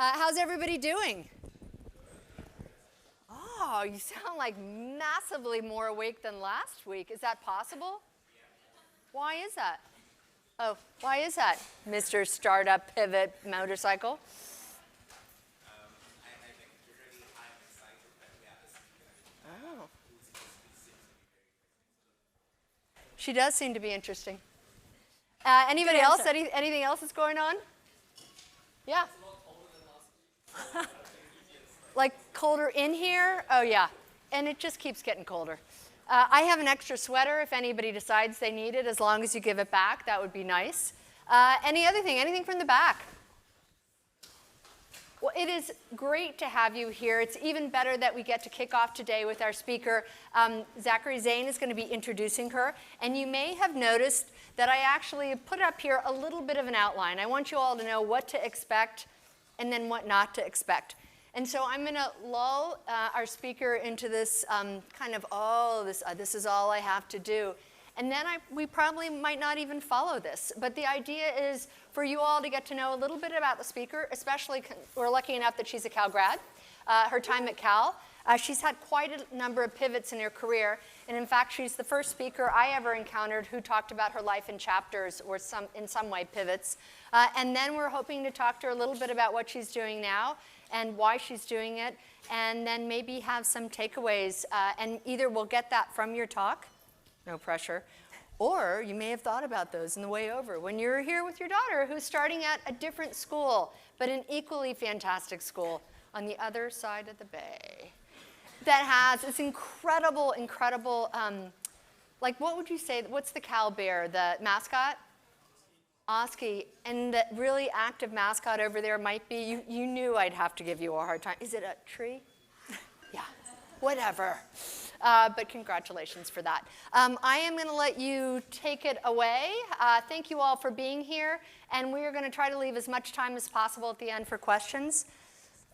How's everybody doing? Oh, you sound like massively more awake than last week. Is that possible? Why is that? Oh, why is that, Mr. Startup Pivot Motorcycle? I think usually I'm excited, but yeah, Oh. She does seem to be interesting. Anybody else? Anything else that's going on? Yeah. Like colder in here? Oh, yeah. And it just keeps getting colder. I have an extra sweater if anybody decides they need it, as long as you give it back. That would be nice. Anything from the back? Well, it is great to have you here. It's even better that we get to kick off today with our speaker. Zachary Zane is going to be introducing her. And you may have noticed that I actually put up here a little bit of an outline. I want you all to know what to expect and then what not to expect. And so I'm going to lull our speaker into this kind of, this is all I have to do. And then we probably might not even follow this. But the idea is for you all to get to know a little bit about the speaker, especially we're lucky enough that she's a Cal grad. Her time at Cal, she's had quite a number of pivots in her career. And in fact, she's the first speaker I ever encountered who talked about her life in chapters or in some way pivots. And then we're hoping to talk to her a little bit about what she's doing now and why she's doing it, and then maybe have some takeaways. And either we'll get that from your talk, no pressure, or you may have thought about those on the way over when you're here with your daughter who's starting at a different school, but an equally fantastic school on the other side of the bay that has this incredible, like what would you say, what's the Cal Bear, the mascot? Oski, and the really active mascot over there might be, you knew I'd have to give you a hard time. Is it a tree? Yeah, whatever. But congratulations for that. I am going to let you take it away. Thank you all for being here, and we are going to try to leave as much time as possible at the end for questions.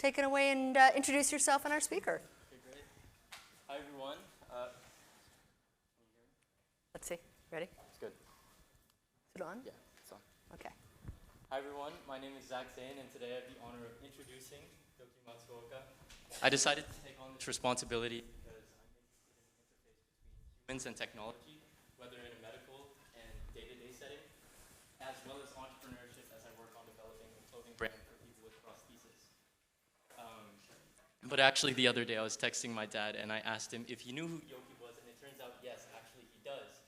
Take it away and introduce yourself and our speaker. Okay, great. Hi, everyone. Let's see. Ready? It's good. Is it on? Yeah, it's on. Okay. Hi, everyone. My name is Zach Zane, and today I have the honor of introducing Yoky Matsuoka. I decided to take on this responsibility because I'm interested in the interface between humans and technology, whether in a medical and day-to-day setting, as well as entrepreneurship as I work on developing a clothing brand for people with prosthesis. But actually, the other day, I was texting my dad, and I asked him if he knew who Yoky was, and it turns out, yes, actually, he does.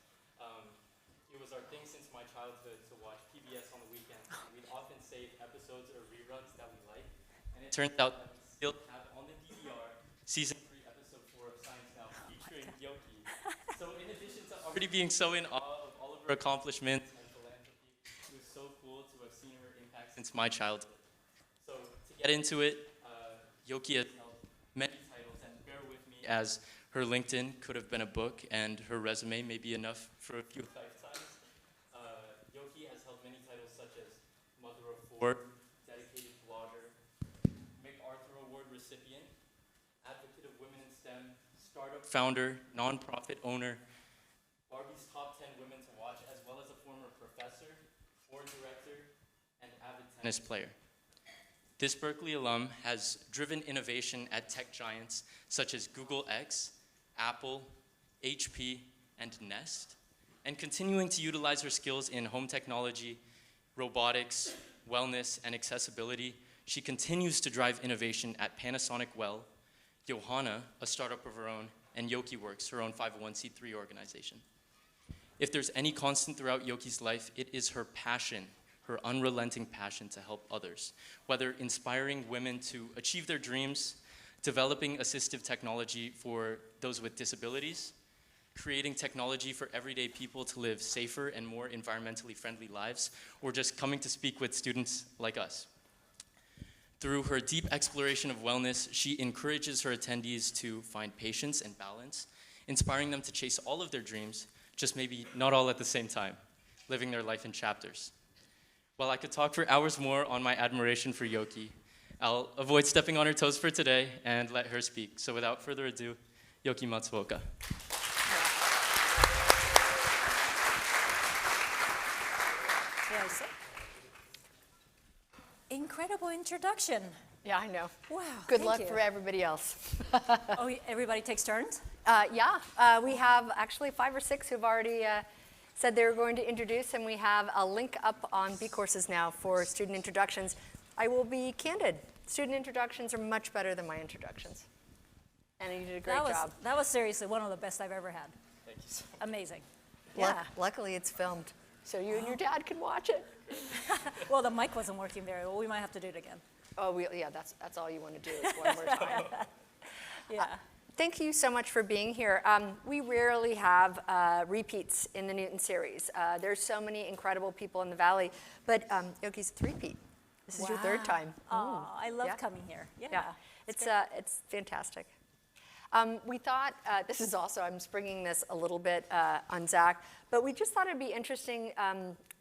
It was our thing since my childhood to watch PBS on the weekends. We'd often save episodes or reruns that we liked, and it turns out that we still have on the DVR season 3, episode 4 of Science Now featuring Yoky. So in addition to already being so in awe of all of her accomplishments and philanthropy, it was so cool to have seen her impact since my childhood. So to get into it, Yoky has held many titles, and bear with me as her LinkedIn could have been a book and her resume may be enough for a few lifetimes. Yoky has held many titles such as Mother of 4, dedicated blogger, MacArthur Award recipient, advocate of women in STEM, startup founder, nonprofit owner, Barbie's top 10 women to watch, as well as a former professor, board director, and avid tennis player. This Berkeley alum has driven innovation at tech giants such as Google X, Apple, HP, and Nest, and continuing to utilize her skills in home technology, robotics, wellness, and accessibility, she continues to drive innovation at PanasonicWell, Yohana, a startup of her own, and Yoky Works, her own 501c3 organization. If there's any constant throughout Yoky's life, it is her passion, her unrelenting passion to help others, whether inspiring women to achieve their dreams, developing assistive technology for those with disabilities, creating technology for everyday people to live safer and more environmentally friendly lives, or just coming to speak with students like us. Through her deep exploration of wellness, she encourages her attendees to find patience and balance, inspiring them to chase all of their dreams, just maybe not all at the same time, living their life in chapters. While I could talk for hours more on my admiration for Yoky, I'll avoid stepping on her toes for today and let her speak. So without further ado, Yoky Matsuoka. Incredible introduction. Yeah, I know. Wow. Good thank luck you. for everybody else. Oh, everybody takes turns? We have actually 5 or 6 who've already said they were going to introduce, and we have a link up on B courses now for student introductions. I will be candid. Student introductions are much better than my introductions. And you did a great job. That was seriously one of the best I've ever had. Thank you so much. Amazing. Yeah. Luckily, it's filmed, so you and your dad can watch it. Well, the mic wasn't working very well. We might have to do it again. Oh, yeah, that's all you want to do is one more time. Yeah. Thank you so much for being here. We rarely have repeats in the Newton series. There's so many incredible people in the Valley, but Yoky's a three-peat. This is your 3rd time. Oh, I love Yeah. coming here. Yeah. Yeah, it's fantastic. We thought, this is also, I'm springing this a little bit on Zach, but we just thought it'd be interesting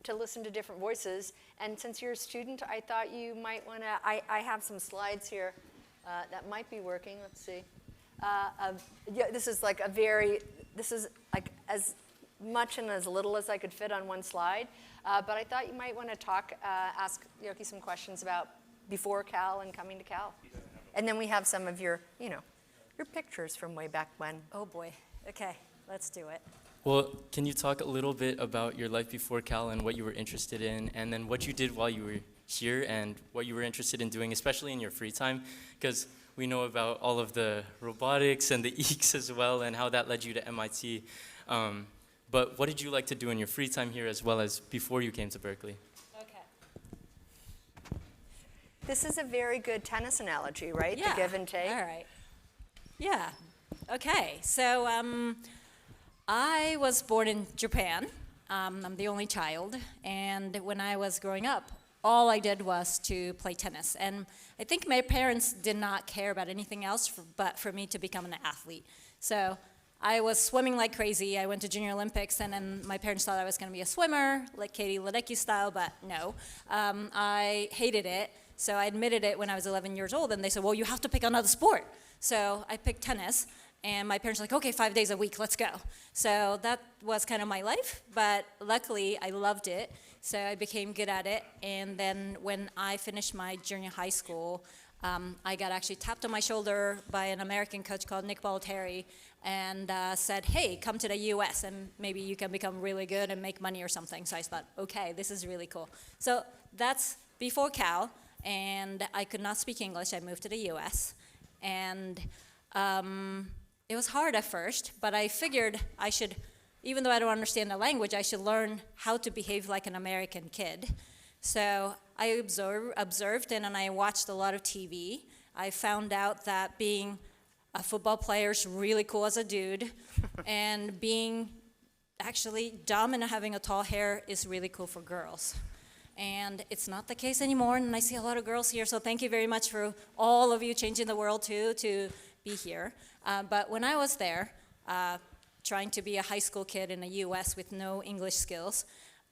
to listen to different voices. And since you're a student, I thought you might want to, I have some slides here that might be working. Let's see. Yeah, this is like as much and as little as I could fit on one slide. But I thought you might want to ask Yoky some questions about before Cal and coming to Cal. And then we have some of your pictures from way back when. Oh, boy. Okay, let's do it. Well, can you talk a little bit about your life before Cal and what you were interested in, and then what you did while you were here and what you were interested in doing, especially in your free time? Because we know about all of the robotics and the EECs as well and how that led you to MIT. But what did you like to do in your free time here as well as before you came to Berkeley? Okay. This is a very good tennis analogy, right? Yeah. The give and take. All right. Yeah. Okay. So I was born in Japan. I'm the only child. And when I was growing up, all I did was to play tennis. And I think my parents did not care about anything else but for me to become an athlete. So I was swimming like crazy. I went to Junior Olympics, and then my parents thought I was going to be a swimmer, like Katie Ledecky style, but no. I hated it. So I admitted it when I was 11 years old, and they said, well, you have to pick another sport. So I picked tennis, and my parents were like, okay, 5 days a week, let's go. So that was kind of my life, but luckily I loved it, so I became good at it. And then when I finished my junior high school, I got actually tapped on my shoulder by an American coach called Nick Bollettieri, and said, hey, come to the US, and maybe you can become really good and make money or something. So I thought, okay, this is really cool. So that's before Cal, and I could not speak English. I moved to the US. And it was hard at first, but I figured I should, even though I don't understand the language, I should learn how to behave like an American kid. So I observed and I watched a lot of TV. I found out that being a football player is really cool as a dude, and being actually dumb and having a tall hair is really cool for girls. And it's not the case anymore, and I see a lot of girls here, so thank you very much for all of you changing the world too, to be here. But when I was there, trying to be a high school kid in the US with no English skills,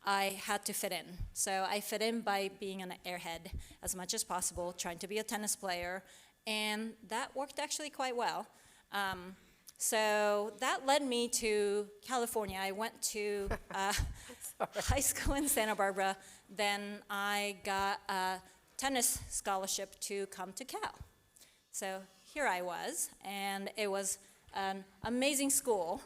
I had to fit in. So I fit in by being an airhead as much as possible, trying to be a tennis player, and that worked actually quite well. So that led me to California. I went to high school in Santa Barbara. Then I got a tennis scholarship to come to Cal. So here I was, and it was an amazing school.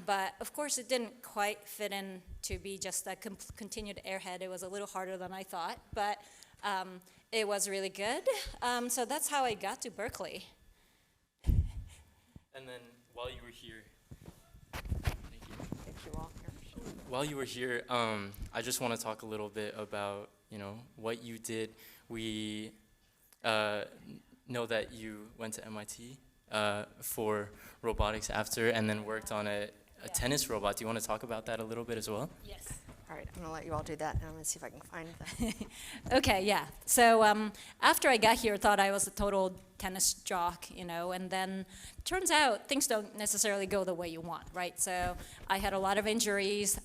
But of course, it didn't quite fit in to be just a continued airhead. It was a little harder than I thought, but it was really good. So that's how I got to Berkeley. And then while you were here, thank you. Thank you all. While you were here, I just want to talk a little bit about, what you did. We know that you went to MIT for robotics after, and then worked on a tennis robot. Do you want to talk about that a little bit as well? Yes. All right, I'm going to let you all do that, and I'm going to see if I can find that. Okay, yeah. So after I got here, I thought I was a total tennis jock, and then turns out things don't necessarily go the way you want, right? So I had a lot of injuries.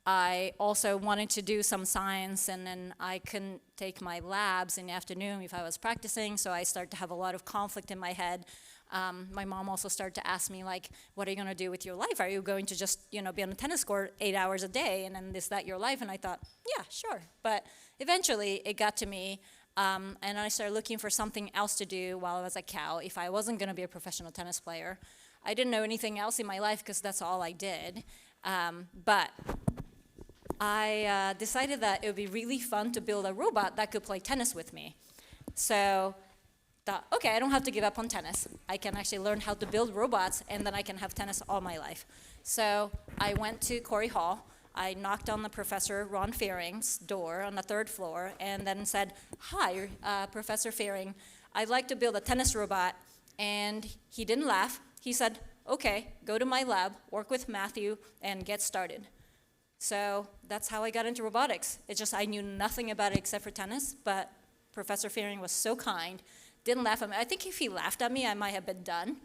I also wanted to do some science, and then I couldn't take my labs in the afternoon if I was practicing, so I started to have a lot of conflict in my head. My mom also started to ask me, like, what are you going to do with your life? Are you going to just, be on a tennis court 8 hours a day, and then is that your life? And I thought, yeah, sure. But eventually, it got to me, And I started looking for something else to do while I was at Cal if I wasn't going to be a professional tennis player. I didn't know anything else in my life because that's all I did. But I decided that it would be really fun to build a robot that could play tennis with me. So thought, okay, I don't have to give up on tennis. I can actually learn how to build robots, and then I can have tennis all my life. So I went to Corey Hall. I knocked on the Professor Ron Fearing's door on the 3rd floor and then said, hi, Professor Fearing, I'd like to build a tennis robot. And he didn't laugh. He said, okay, go to my lab, work with Matthew, and get started. So that's how I got into robotics. It's just I knew nothing about it except for tennis, but Professor Fearing was so kind, didn't laugh at me. I think if he laughed at me, I might have been done.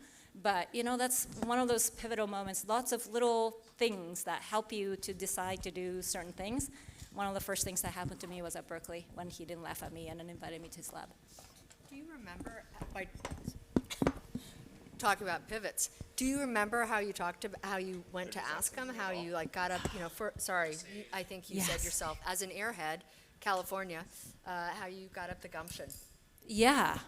But, you know, that's one of those pivotal moments, lots of little things that help you to decide to do certain things. One of the first things that happened to me was at Berkeley when he didn't laugh at me and then invited me to his lab. Do you remember, by talking about pivots, do you remember how you talked about, how you went to ask him, how you like got up, you know, I think you said Yes. yourself, as an airhead, California, how you got up the gumption? Yeah.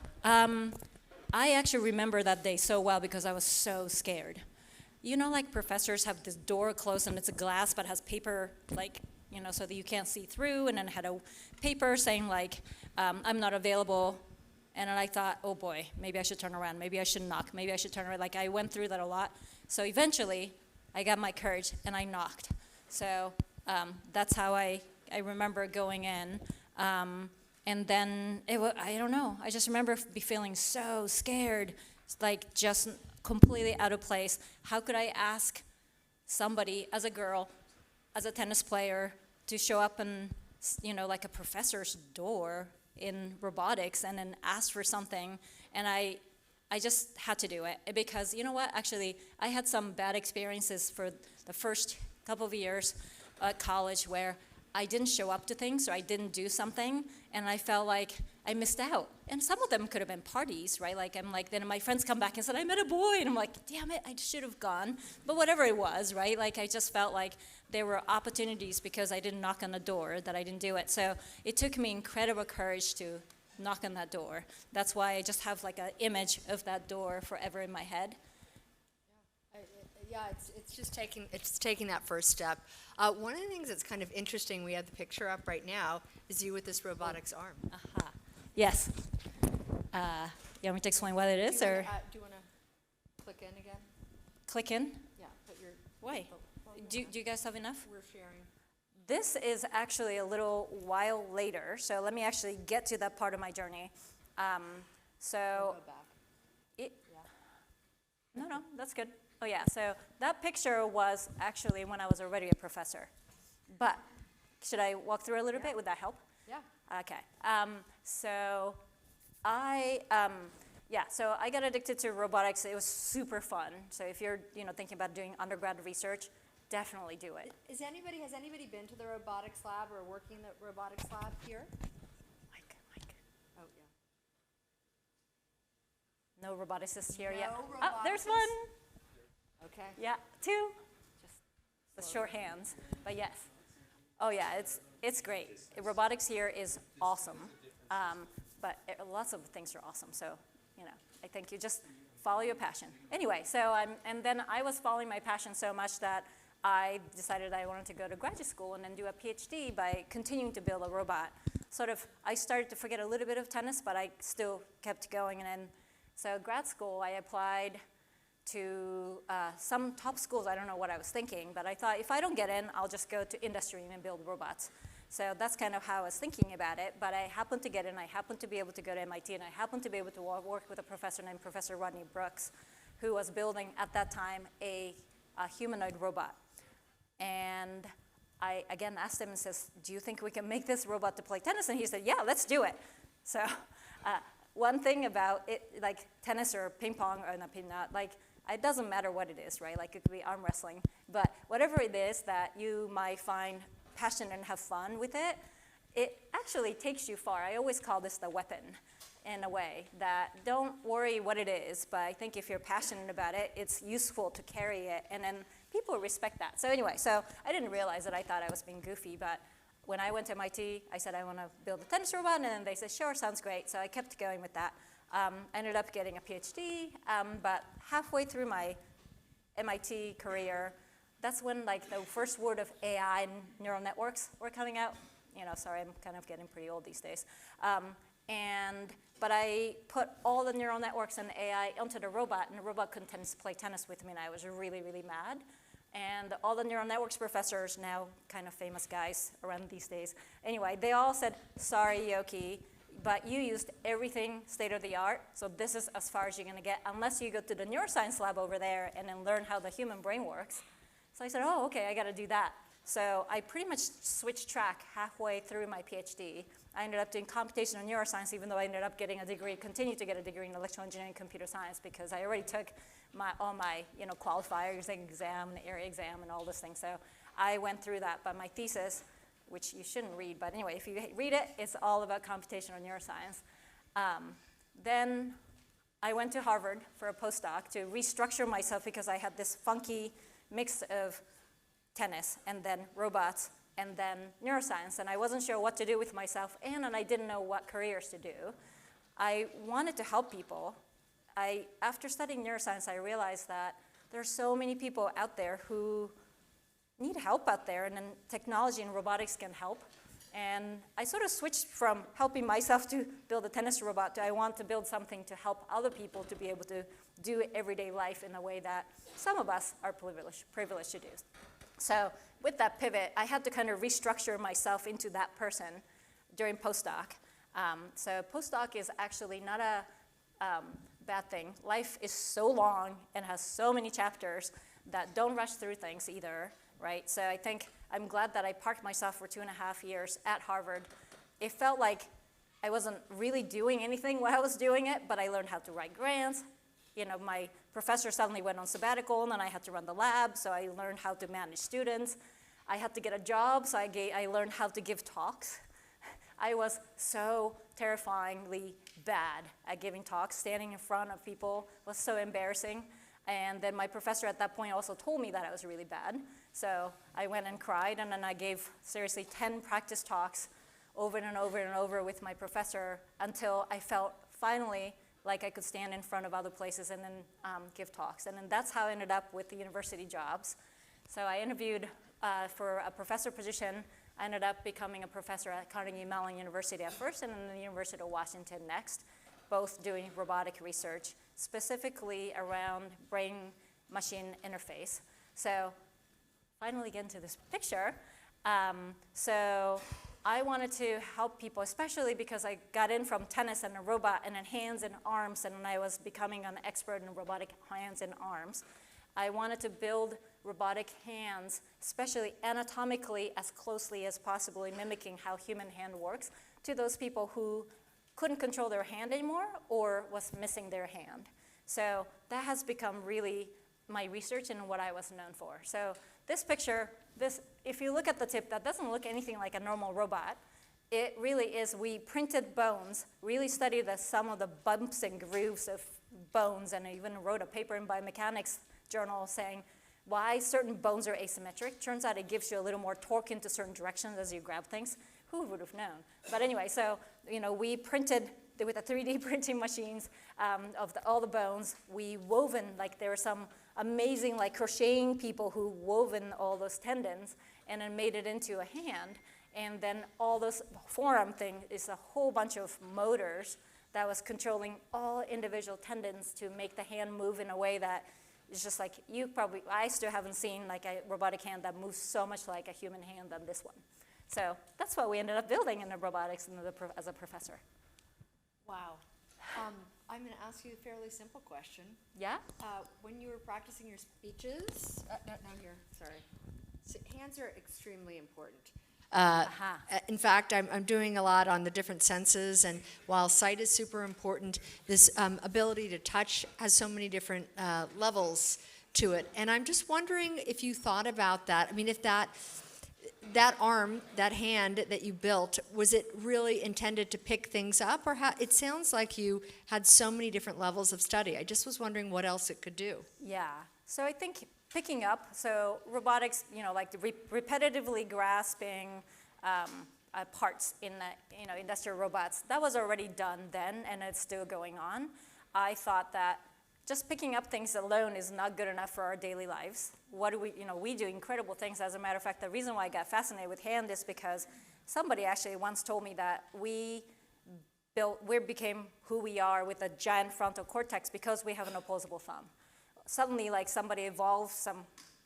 I actually remember that day so well because I was so scared. You know, like professors have this door closed and it's a glass but has paper, like, you know, so that you can't see through, and then it had a paper saying like, I'm not available. And then I thought, oh boy, maybe I should turn around, maybe I should knock, maybe I should turn around. Like I went through that a lot. So eventually I got my courage and I knocked. So that's how I remember going in. And then, I don't know, I just remember feeling so scared, like just completely out of place. How could I ask somebody, as a girl, as a tennis player, to show up in, you know, like a professor's door in robotics and then ask for something? And I just had to do it because, you know what, actually, I had some bad experiences for the first couple of years at college where I didn't show up to things or I didn't do something and I felt like I missed out. And some of them could have been parties, right? Like I'm like, then my friends come back and said, I met a boy. And I'm like, damn it, I should have gone. But whatever it was, right? Like I just felt like there were opportunities because I didn't knock on the door that I didn't do it. So it took me incredible courage to knock on that door. That's why I just have like an image of that door forever in my head. Yeah, it's just taking that first step. One of the things that's kind of interesting, we have the picture up right now, is you with this robotics arm. Aha. Yes. You want me to explain what it is, or Do you want to click in again? click in? Yeah, put your. Why? Do you guys have enough? We're sharing. This is actually a little while later, so let me actually get to that part of my journey. So, Go back. it, no, that's good. Oh yeah, so that picture was actually when I was already a professor. But should I walk through a little bit? Would that help? Yeah. Okay. So I got addicted to robotics. It was super fun. So if you're, thinking about doing undergrad research, definitely do it. Has anybody been to the robotics lab or working in the robotics lab here? Mike. Oh, yeah. No roboticists here yet. No Oh, there's roboticists? one. Okay. Yeah, two. Just the short hands, but yes. Oh yeah, it's great. Robotics here is awesome, but lots of things are awesome. So, I think you just follow your passion. Anyway, and then I was following my passion so much that I decided I wanted to go to graduate school and then do a PhD by continuing to build a robot. I started to forget a little bit of tennis, but I still kept going. And then, so grad school, I applied to some top schools. I don't know what I was thinking, but I thought if I don't get in, I'll just go to industry and build robots. So that's kind of how I was thinking about it, but I happened to get in. I happened to be able to go to MIT, and I happened to be able to work with a professor named Professor Rodney Brooks, who was building, at that time, a humanoid robot. And I, again, asked him and says, do you think we can make this robot to play tennis? And he said, yeah, let's do it. So one thing about it, like tennis or ping pong, or not, it doesn't matter what it is, right? Like it could be arm wrestling, but whatever it is that you might find passionate and have fun with it, it actually takes you far. I always call this the weapon in a way, that don't worry what it is, but I think if you're passionate about it, it's useful to carry it, and then people respect that. So anyway, so I didn't realize that I thought I was being goofy, but when I went to MIT, I said I want to build a tennis robot, and then they said, sure, sounds great. So I kept going with that. I ended up getting a PhD, but halfway through my MIT career, that's when like the first word of AI and neural networks were coming out. Sorry, I'm kind of getting pretty old these days. But I put all the neural networks and AI onto the robot, and the robot couldn't play tennis with me, and I was really, really mad. And all the neural networks professors, now kind of famous guys around these days, anyway, they all said, sorry, Yoky, but you used everything state of the art, so this is as far as you're going to get, unless you go to the neuroscience lab over there and then learn how the human brain works. So I said, oh, okay, I got to do that. So I pretty much switched track halfway through my PhD. I ended up doing computational neuroscience, even though I ended up getting a degree, continued to get a degree in electrical engineering and computer science, because I already took all my qualifiers, exam, and area exam, and all those things. So I went through that. But my thesis, which you shouldn't read, but anyway, if you read it, it's all about computational neuroscience. Then I went to Harvard for a postdoc to restructure myself, because I had this funky mix of tennis and then robots and then neuroscience, and I wasn't sure what to do with myself, and I didn't know what careers to do. I wanted to help people. After studying neuroscience, I realized that there are so many people out there who need help out there, and then technology and robotics can help. And I sort of switched from helping myself to build a tennis robot to I want to build something to help other people to be able to do everyday life in a way that some of us are privileged to do. So with that pivot, I had to kind of restructure myself into that person during postdoc. So postdoc is actually not a bad thing. Life is so long and has so many chapters that don't rush through things either, right? So I think I'm glad that I parked myself for 2.5 years at Harvard. It felt like I wasn't really doing anything while I was doing it, but I learned how to write grants. My professor suddenly went on sabbatical, and then I had to run the lab, so I learned how to manage students. I had to get a job, so I learned how to give talks. I was so terrifyingly bad at giving talks. Standing in front of people was so embarrassing. And then my professor at that point also told me that I was really bad. So I went and cried, and then I gave seriously 10 practice talks over and over and over with my professor until I felt finally like I could stand in front of other places and then give talks. And then that's how I ended up with the university jobs. So I interviewed for a professor position. I ended up becoming a professor at Carnegie Mellon University at first, and then the University of Washington next, both doing robotic research, specifically around brain-machine interface. So finally get into this picture. So I wanted to help people, especially because I got in from tennis and a robot and then hands and arms, and I was becoming an expert in robotic hands and arms. I wanted to build robotic hands, especially anatomically as closely as possible in mimicking how human hand works, to those people who couldn't control their hand anymore or was missing their hand. So that has become really my research and what I was known for. So this picture, if you look at the tip, that doesn't look anything like a normal robot. It really is, we printed bones, really studied some of the bumps and grooves of bones, and I even wrote a paper in Biomechanics journal saying why certain bones are asymmetric. Turns out it gives you a little more torque into certain directions as you grab things. Who would have known? But anyway, so we printed with the 3D printing machines of all the bones. We woven, like there were some amazing crocheting people who woven all those tendons and then made it into a hand. And then all those forearm thing is a whole bunch of motors that was controlling all individual tendons to make the hand move in a way that is just like I still haven't seen a robotic hand that moves so much like a human hand than this one. So that's what we ended up building in the robotics as a professor. Wow. I'm going to ask you a fairly simple question. Yeah? When you were practicing your speeches, no, here, sorry. So hands are extremely important. In fact, I'm doing a lot on the different senses, and while sight is super important, this ability to touch has so many different levels to it. And I'm just wondering if you thought about that. I mean, if that arm, that hand that you built, was it really intended to pick things up? Or it sounds like you had so many different levels of study. I just was wondering what else it could do. Yeah. So I think picking up, so robotics, like repetitively grasping parts in industrial robots. That was already done then, and it's still going on. I thought that just picking up things alone is not good enough for our daily lives. What do we do incredible things. As a matter of fact, the reason why I got fascinated with hand is because somebody actually once told me that we became who we are with a giant frontal cortex because we have an opposable thumb. Suddenly, like somebody evolved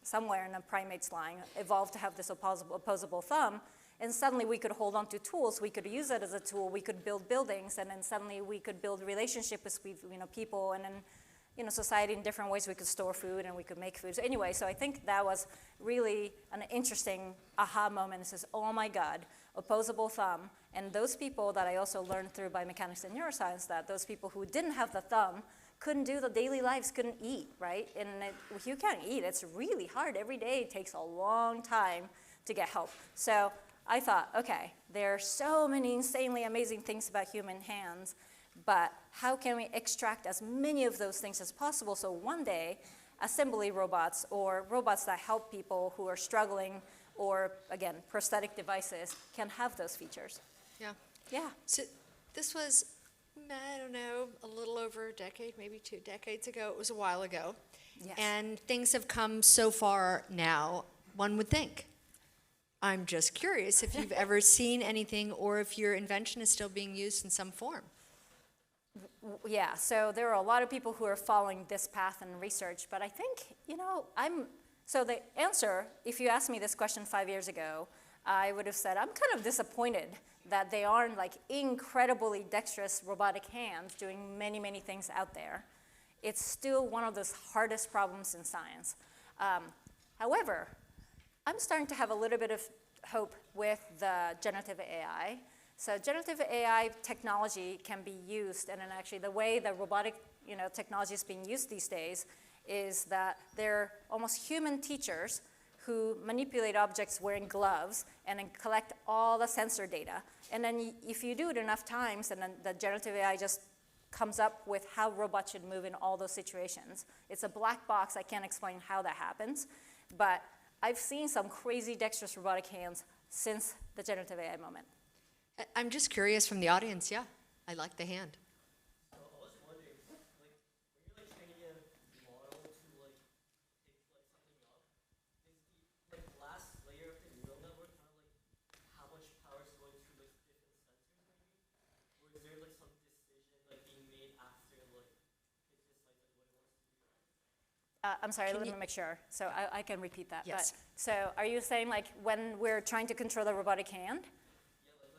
somewhere in the primates line, evolved to have this opposable thumb, and suddenly we could hold on to tools, we could use it as a tool, we could build buildings, and then suddenly we could build relationships with people, and then society in different ways. We could store food and we could make food. So anyway, so I think that was really an interesting aha moment. It says, oh my God, opposable thumb. And those people that I also learned through biomechanics and neuroscience, that those people who didn't have the thumb couldn't do the daily lives, couldn't eat, right? And if you can't eat, it's really hard. Every day it takes a long time to get help. So I thought, okay, there are so many insanely amazing things about human hands, but how can we extract as many of those things as possible so one day assembly robots or robots that help people who are struggling or, again, prosthetic devices can have those features. Yeah. Yeah. So this was, I don't know, a little over a decade, maybe 2 decades ago. It was a while ago. Yes. And things have come so far now, one would think. I'm just curious if you've ever seen anything or if your invention is still being used in some form. Yeah, so there are a lot of people who are following this path in research, but I think, so the answer, if you asked me this question 5 years ago, I would have said, I'm kind of disappointed that they aren't like incredibly dexterous robotic hands doing many, many things out there. It's still one of those hardest problems in science. However, I'm starting to have a little bit of hope with the generative AI. So generative AI technology can be used, and then actually the way the robotic technology is being used these days is that they're almost human teachers who manipulate objects wearing gloves and then collect all the sensor data. And then if you do it enough times, and then the generative AI just comes up with how robots should move in all those situations. It's a black box. I can't explain how that happens. But I've seen some crazy dexterous robotic hands since the generative AI moment. I'm just curious from the audience, yeah. I like the hand. So I was wondering, when you're training a model to pick something up, is the last layer of the neural network kind of how much power is going to different sensors maybe? Or is there some decision being made after it decides what it wants to do? I'm sorry, let me make sure. So I can repeat that. Yes. But, so are you saying when we're trying to control the robotic hand?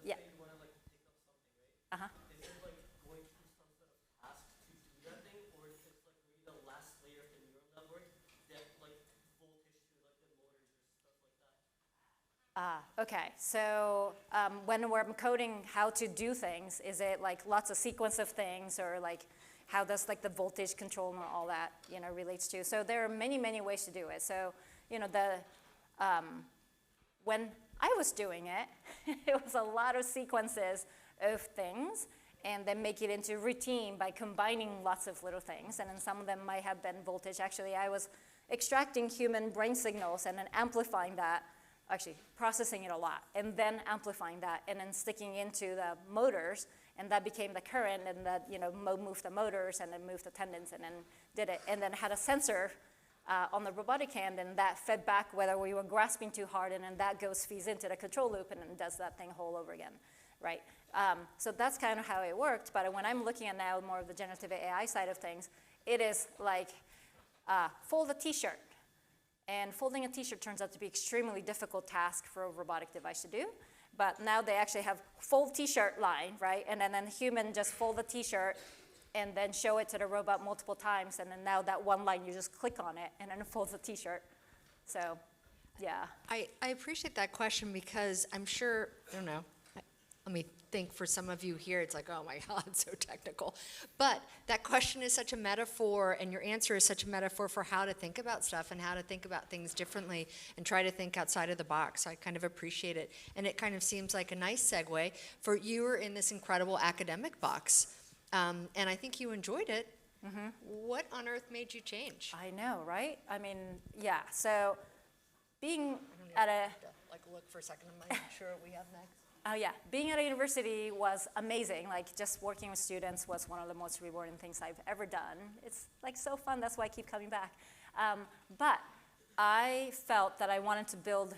Yeah, let's say you want to pick up something, right? Uh-huh. Is it going through some sort of task to do that thing, or is it maybe the last layer of the neural network that voltage to the motors or stuff like that? Okay, so when we're coding how to do things, is it lots of sequence of things, or how does the voltage control and all that relates to? So there are many, many ways to do it. So when I was doing it, it was a lot of sequences of things, and then make it into routine by combining lots of little things. And then some of them might have been voltage. Actually, I was extracting human brain signals and then amplifying that, actually processing it a lot, and then amplifying that, and then sticking into the motors, and that became the current, and that moved the motors, and then moved the tendons, and then did it, and then had a sensor on the robotic hand, and that fed back whether we were grasping too hard, and then that feeds into the control loop and then does that thing all over again, right? So that's kind of how it worked, but when I'm looking at now more of the generative AI side of things, it is fold a t-shirt. And folding a t-shirt turns out to be an extremely difficult task for a robotic device to do. But now they actually have fold t-shirt line, right? And then the human just fold the t-shirt and then show it to the robot multiple times. And then now that one line, you just click on it and then it folds the t-shirt. So, yeah. I appreciate that question because I'm sure, I don't know, let me think for some of you here, it's oh my God, it's so technical. But that question is such a metaphor, and your answer is such a metaphor for how to think about stuff and how to think about things differently and try to think outside of the box. I kind of appreciate it. And it kind of seems like a nice segue for you were in this incredible academic box. And I think you enjoyed it. Mm-hmm. What on earth made you change? I know, right? I mean, yeah. So being at a Like look for a second, I'm not sure what we have next. Oh yeah, being at a university was amazing. Like just working with students was one of the most rewarding things I've ever done. It's like so fun, that's why I keep coming back. But I felt that I wanted to build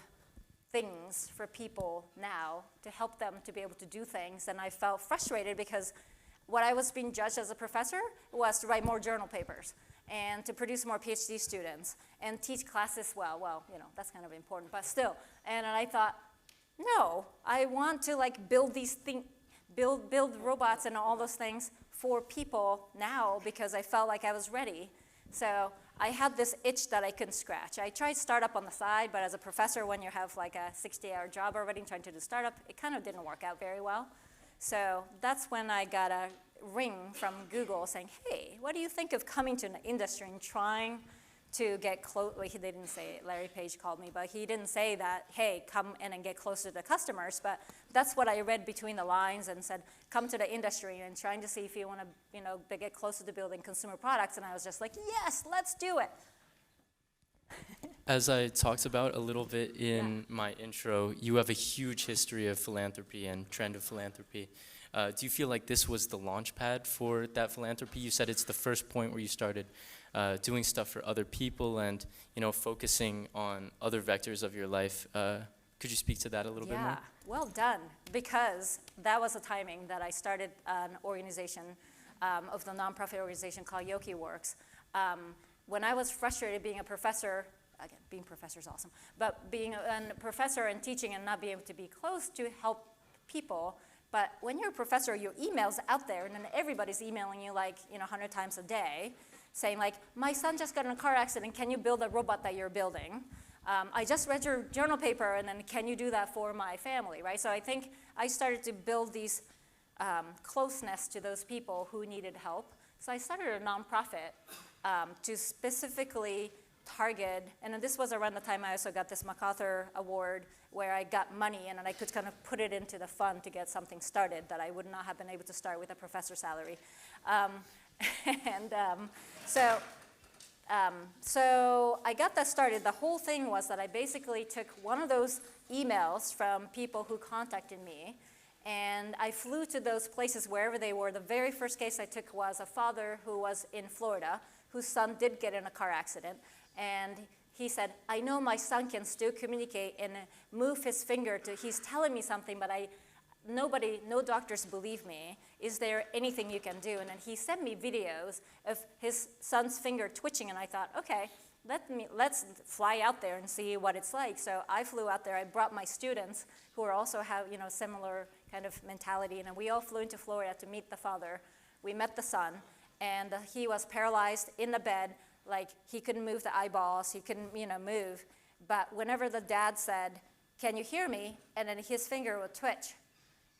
things for people now to help them to be able to do things, and I felt frustrated because what I was being judged as a professor was to write more journal papers and to produce more PhD students and teach classes well. Well, you know, that's kind of important, but still. And I thought, no, I want to like build these things, build robots and all those things for people now because I felt like I was ready. So I had this itch that I couldn't scratch. I tried startup on the side, but as a professor, when you have like a 60-hour job already trying to do startup, it kind of didn't work out very well. So that's when I got a ring from Google saying, hey, what do you think of coming to an industry and trying to get close? Well, he didn't say it. Larry Page called me, but he didn't say that, hey, come in and get closer to the customers. But that's what I read between the lines and said, come to the industry and trying to see if you want to, you know, get closer to building consumer products. And I was just like, yes, let's do it. As I talked about a little bit in my intro, you have a huge history of philanthropy and trend of philanthropy. Do you feel like this was the launch pad for that philanthropy? You said it's the first point where you started doing stuff for other people and, you know, focusing on other vectors of your life. Could you speak to that a little bit more? Yeah, well done, because that was the timing that I started an organization of the nonprofit organization called Yoky Works. When I was frustrated being a professor, again, being a professor is awesome, but being a professor and teaching and not being able to be close to help people. But when you're a professor, your email's out there, and then everybody's emailing you like, you know, 100 times a day, saying like, my son just got in a car accident, can you build a robot that you're building? I just read your journal paper, and then can you do that for my family, right? So I think I started to build these closeness to those people who needed help. So I started a nonprofit to specifically target, and this was around the time I also got this MacArthur Award where I got money and then I could kind of put it into the fund to get something started that I would not have been able to start with a professor's salary. So I got that started. The whole thing was that I basically took one of those emails from people who contacted me, and I flew to those places wherever they were. The very first case I took was a father who was in Florida, whose son did get in a car accident, and he said, I know my son can still communicate and move his finger to, he's telling me something, but no doctors believe me. Is there anything you can do? And then he sent me videos of his son's finger twitching, and I thought, okay, let's fly out there and see what it's like. So I flew out there. I brought my students who also have, you know, similar kind of mentality, and we all flew into Florida to meet the father. We met the son, and he was paralyzed in the bed, like he couldn't move the eyeballs, he couldn't, you know, move. But whenever the dad said, can you hear me? And then his finger would twitch.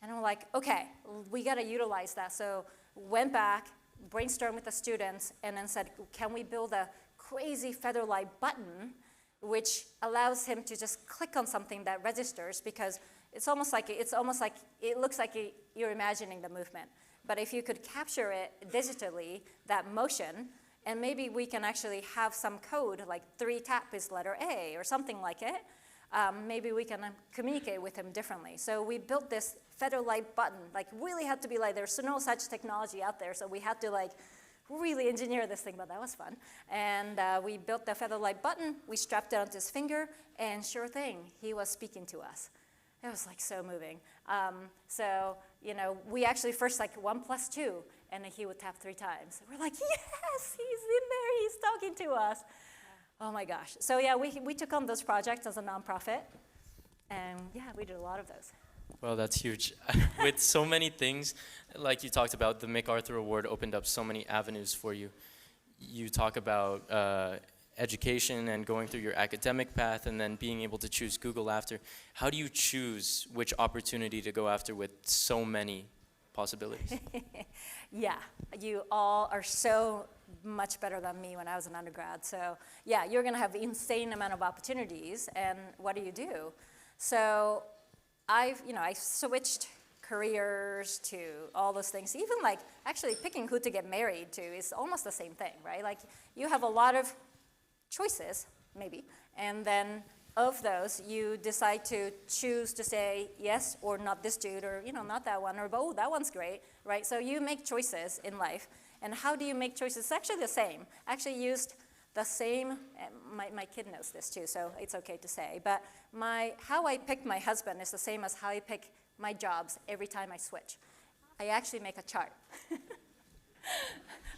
And I'm like, okay, we got to utilize that. So went back, brainstormed with the students, and then said, can we build a crazy feather-light button which allows him to just click on something that registers, because it looks like you're imagining the movement. But if you could capture it digitally, that motion, and maybe we can actually have some code, like 3 tap is letter A or something like it, maybe we can communicate with him differently. So we built this feather-light button, like really had to be like, there's no such technology out there, so we had to like really engineer this thing, but that was fun. And we built the feather-light button, we strapped it onto his finger, and sure thing, he was speaking to us. It was like so moving. So, you know, we actually first like 1 + 2, and then he would tap 3 times. We're like, yes, he's in there, he's talking to us. Oh my gosh. So yeah, we took on those projects as a nonprofit, and yeah, we did a lot of those. Well, that's huge. With so many things, like you talked about, the MacArthur Award opened up so many avenues for you. You talk about education and going through your academic path and then being able to choose Google after. How do you choose which opportunity to go after with so many possibilities? Yeah, you all are so much better than me when I was an undergrad. So yeah, you're gonna have insane amount of opportunities, and what do? So I switched careers to all those things. Even like actually picking who to get married to is almost the same thing, right? Like you have a lot of choices, maybe, and then of those, you decide to choose to say yes or not this dude, or not that one, or oh, that one's great, right? So you make choices in life. And how do you make choices? It's actually the same. I actually used the same, my kid knows this too, so it's okay to say, but how I picked my husband is the same as how I pick my jobs every time I switch. I actually make a chart.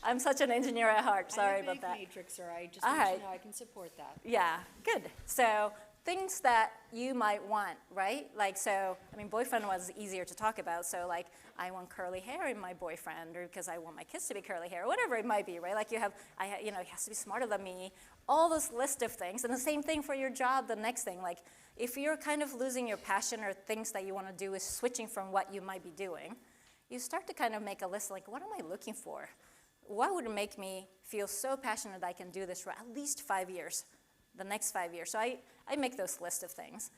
I'm such an engineer at heart, sorry about that. I'm a big matrixer, I just want you to know I can support that. Yeah, good. So things that you might want, right? Like, so, boyfriend was easier to talk about, so like, I want curly hair in my boyfriend, or because I want my kids to be curly hair, or whatever it might be, right? Like he has to be smarter than me, all this list of things, and the same thing for your job, the next thing. Like, if you're kind of losing your passion or things that you want to do is switching from what you might be doing, you start to kind of make a list, like, what am I looking for? What would make me feel so passionate that I can do this for at least 5 years, the next 5 years? So I make those list of things.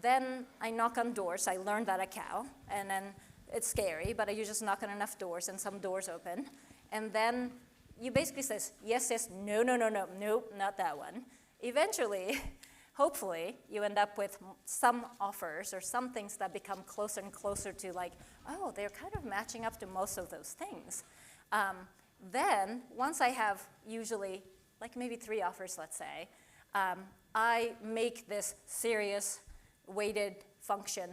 Then I knock on doors. I learned that at Cal, and then it's scary, but you just knock on enough doors, and some doors open. And then you basically says, yes, yes, no, no, no, no, nope, not that one. Eventually, hopefully, you end up with some offers or some things that become closer and closer to like, oh, they're kind of matching up to most of those things. Then, once I have usually, like maybe 3 offers, let's say, I make this serious weighted function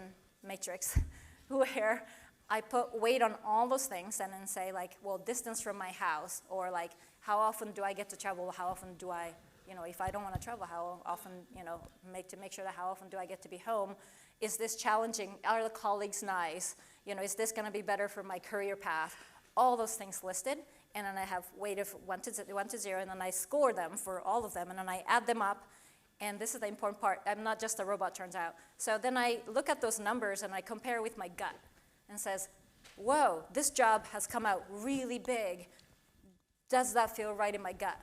matrix where I put weight on all those things and then say like, well, distance from my house, or like, how often do I get to travel? How often do I, if I don't want to travel, how often, make sure that how often do I get to be home? Is this challenging? Are the colleagues nice? Is this going to be better for my career path? All those things listed. And then I have weight of 1 to 0, and then I score them for all of them, and then I add them up. And this is the important part. I'm not just a robot, turns out. So then I look at those numbers, and I compare with my gut, and says, whoa, this job has come out really big. Does that feel right in my gut?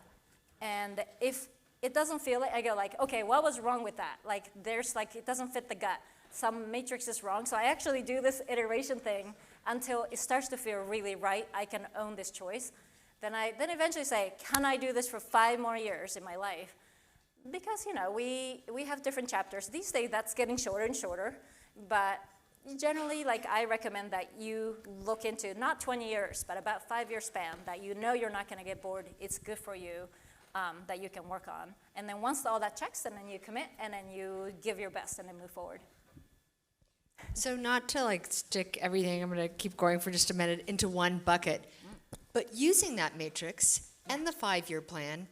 And if it doesn't feel it, I go like, okay, what was wrong with that? Like, it doesn't fit the gut. Some matrix is wrong. So I actually do this iteration thing until it starts to feel really right. I can own this choice. Then eventually say, can I do this for 5 more years in my life? Because, we have different chapters. These days, that's getting shorter and shorter. But generally, like, I recommend that you look into not 20 years, but about 5-year span that you're not going to get bored. It's good for you, that you can work on. And then once all that checks, and then you commit, and then you give your best, and then move forward. So not to like stick everything, I'm going to keep going for just a minute, into one bucket, but using that matrix and the 5-year plan,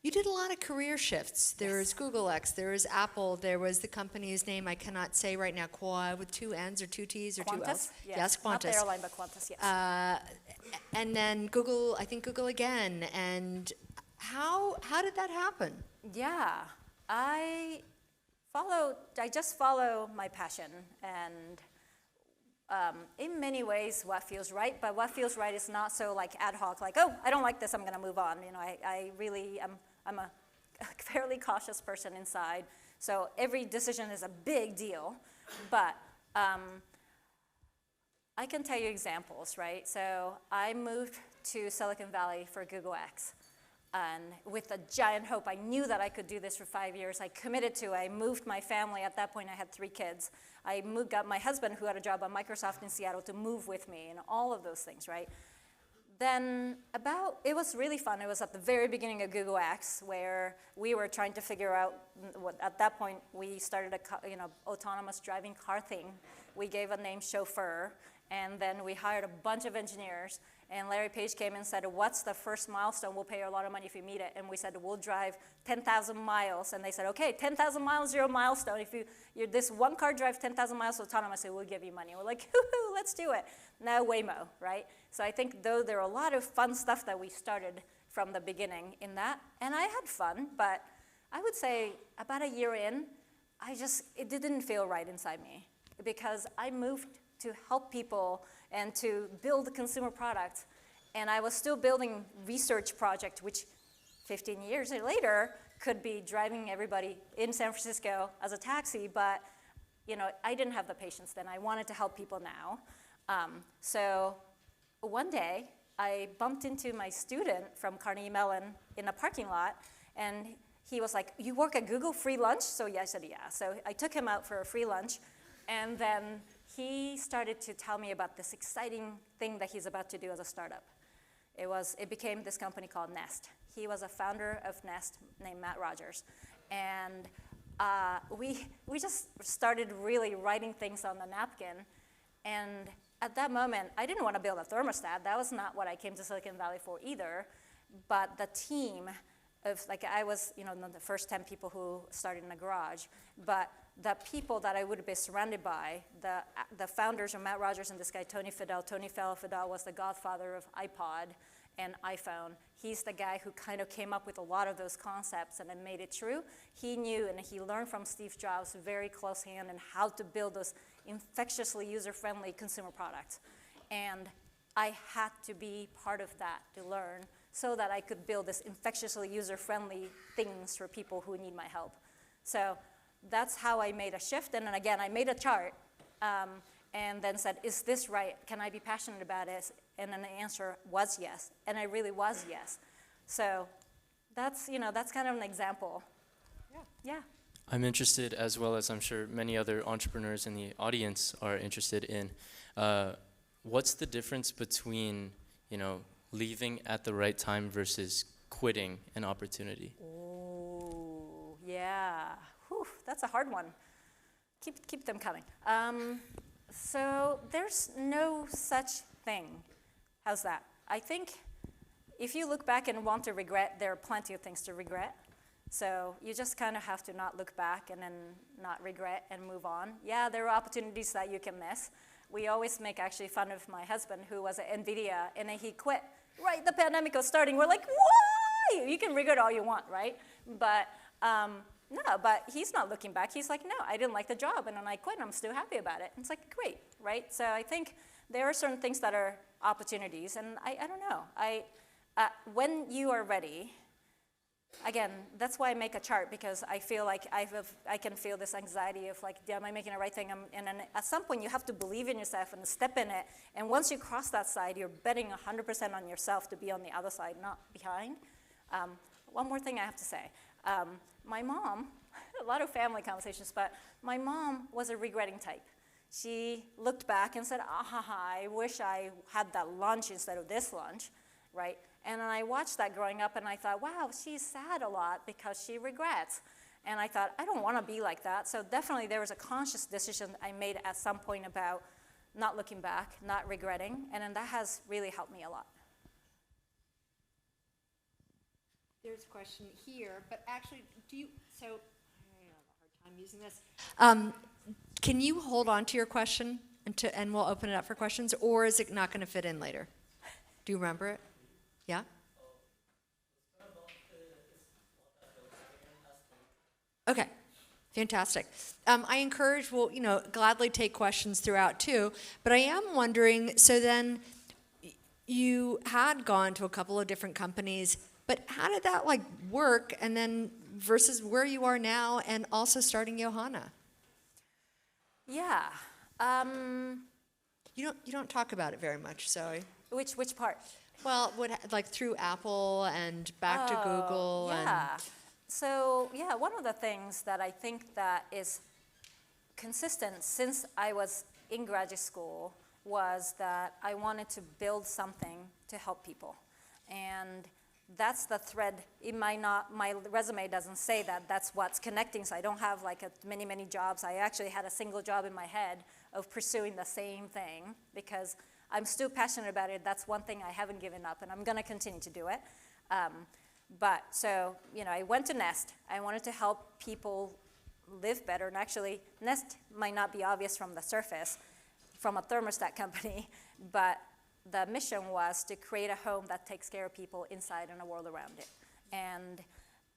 you did a lot of career shifts. There was Google X, there was Apple, there was the company's name I cannot say right now, Qua, with 2 N's or 2 T's or Qantas? 2 L's. Yes, Qantas. Not the airline, but Qantas, yes. And then Google, I think Google again. And how did that happen? Yeah, I just follow my passion, and in many ways what feels right, but what feels right is not so like ad hoc, like, oh, I don't like this, I'm going to move on. I really I'm a fairly cautious person inside, so every decision is a big deal, but I can tell you examples, right? So I moved to Silicon Valley for Google X. And with a giant hope, I knew that I could do this for 5 years. I committed to it. I moved my family. At that point, I had 3 kids. I got my husband, who had a job at Microsoft in Seattle, to move with me, and all of those things, right? Then it was really fun. It was at the very beginning of Google X, where we were trying to figure out at that point, we started a autonomous driving car thing. We gave a name Chauffeur, and then we hired a bunch of engineers. And Larry Page came and said, what's the first milestone? We'll pay you a lot of money if you meet it. And we said, we'll drive 10,000 miles. And they said, okay, 10,000 miles is your milestone. If this one car drives 10,000 miles autonomously, we'll give you money. And we're like, hoo-hoo, let's do it. Now Waymo, right? So I think though there are a lot of fun stuff that we started from the beginning in that. And I had fun, but I would say about a year in, it didn't feel right inside me, because I moved to help people and to build consumer products. And I was still building research project, which 15 years later could be driving everybody in San Francisco as a taxi, but I didn't have the patience then. I wanted to help people now. So one day, I bumped into my student from Carnegie Mellon in a parking lot, and he was like, you work at Google, free lunch? So yeah, I said, yeah. So I took him out for a free lunch, and then he started to tell me about this exciting thing that he's about to do as a startup. It became this company called Nest. He was a founder of Nest named Matt Rogers. And we just started really writing things on the napkin. And at that moment, I didn't want to build a thermostat. That was not what I came to Silicon Valley for either. But the team of, like, I was, the first 10 people who started in the garage. But the people that I would be surrounded by, the founders of Matt Rogers and this guy, Tony Fadell. Tony Fadell was the godfather of iPod and iPhone. He's the guy who kind of came up with a lot of those concepts and then made it true. He knew and he learned from Steve Jobs very close hand in how to build those infectiously user-friendly consumer products. And I had to be part of that to learn so that I could build this infectiously user-friendly things for people who need my help. So that's how I made a shift. And then again, I made a chart and then said, is this right? Can I be passionate about it? And then the answer was yes. And I really was yes. So that's, that's kind of an example. Yeah. I'm interested, as well as I'm sure many other entrepreneurs in the audience are interested in, what's the difference between, leaving at the right time versus quitting an opportunity? Oh, yeah. Whew, that's a hard one. Keep them coming. So there's no such thing. How's that? I think if you look back and want to regret, there are plenty of things to regret. So you just kind of have to not look back and then not regret and move on. Yeah, there are opportunities that you can miss. We always make actually fun of my husband, who was at NVIDIA, and then he quit right the pandemic was starting. We're like, why? You can regret all you want, right? But no, but he's not looking back. He's like, no, I didn't like the job, and then I quit, and I'm still happy about it. And it's like, great, right? So I think there are certain things that are opportunities, and I don't know. When you are ready, again, that's why I make a chart, because I feel like I can feel this anxiety of like, am I making the right thing? And then at some point you have to believe in yourself and step in it. And once you cross that side, you're betting 100% on yourself to be on the other side, not behind. One more thing I have to say. My mom, a lot of family conversations, but my mom was a regretting type. She looked back and said, I wish I had that lunch instead of this lunch, right? And then I watched that growing up, and I thought, wow, she's sad a lot because she regrets. And I thought, I don't want to be like that. So definitely there was a conscious decision I made at some point about not looking back, not regretting, and then that has really helped me a lot. There's a question here, but actually, I have a hard time using this. Can you hold on to your question and we'll open it up for questions, or is it not going to fit in later? Do you remember it? Yeah? Okay, fantastic. I encourage, we'll gladly take questions throughout too, but I am wondering, so then you had gone to a couple of different companies, but how did that work, and then versus where you are now and also starting Yohana? Yeah. You don't talk about it very much, so. Which part? Well, through Apple and back to Google. Yeah. So yeah, one of the things that I think that is consistent since I was in graduate school was that I wanted to build something to help people. And that's the thread. It might not, my resume doesn't say that that's what's connecting, so I don't have many jobs. I actually had a single job in my head of pursuing the same thing because I'm still passionate about it. That's one thing I haven't given up, and I'm going to continue to do it. So I went to Nest. I wanted to help people live better, and actually, Nest might not be obvious from the surface, from a thermostat company, but the mission was to create a home that takes care of people inside and the world around it. And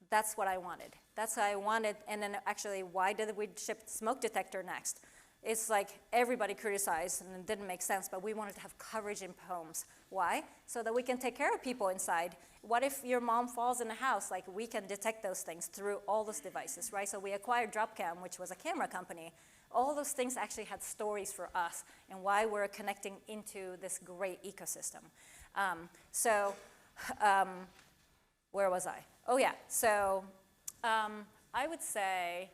that's what I wanted. That's what I wanted. And then actually, why did we ship smoke detector next? It's like everybody criticized and it didn't make sense, but we wanted to have coverage in homes. Why? So that we can take care of people inside. What if your mom falls in the house? We can detect those things through all those devices, right? So we acquired Dropcam, which was a camera company. All those things actually had stories for us and why we're connecting into this great ecosystem. Where was I? Oh yeah, so I would say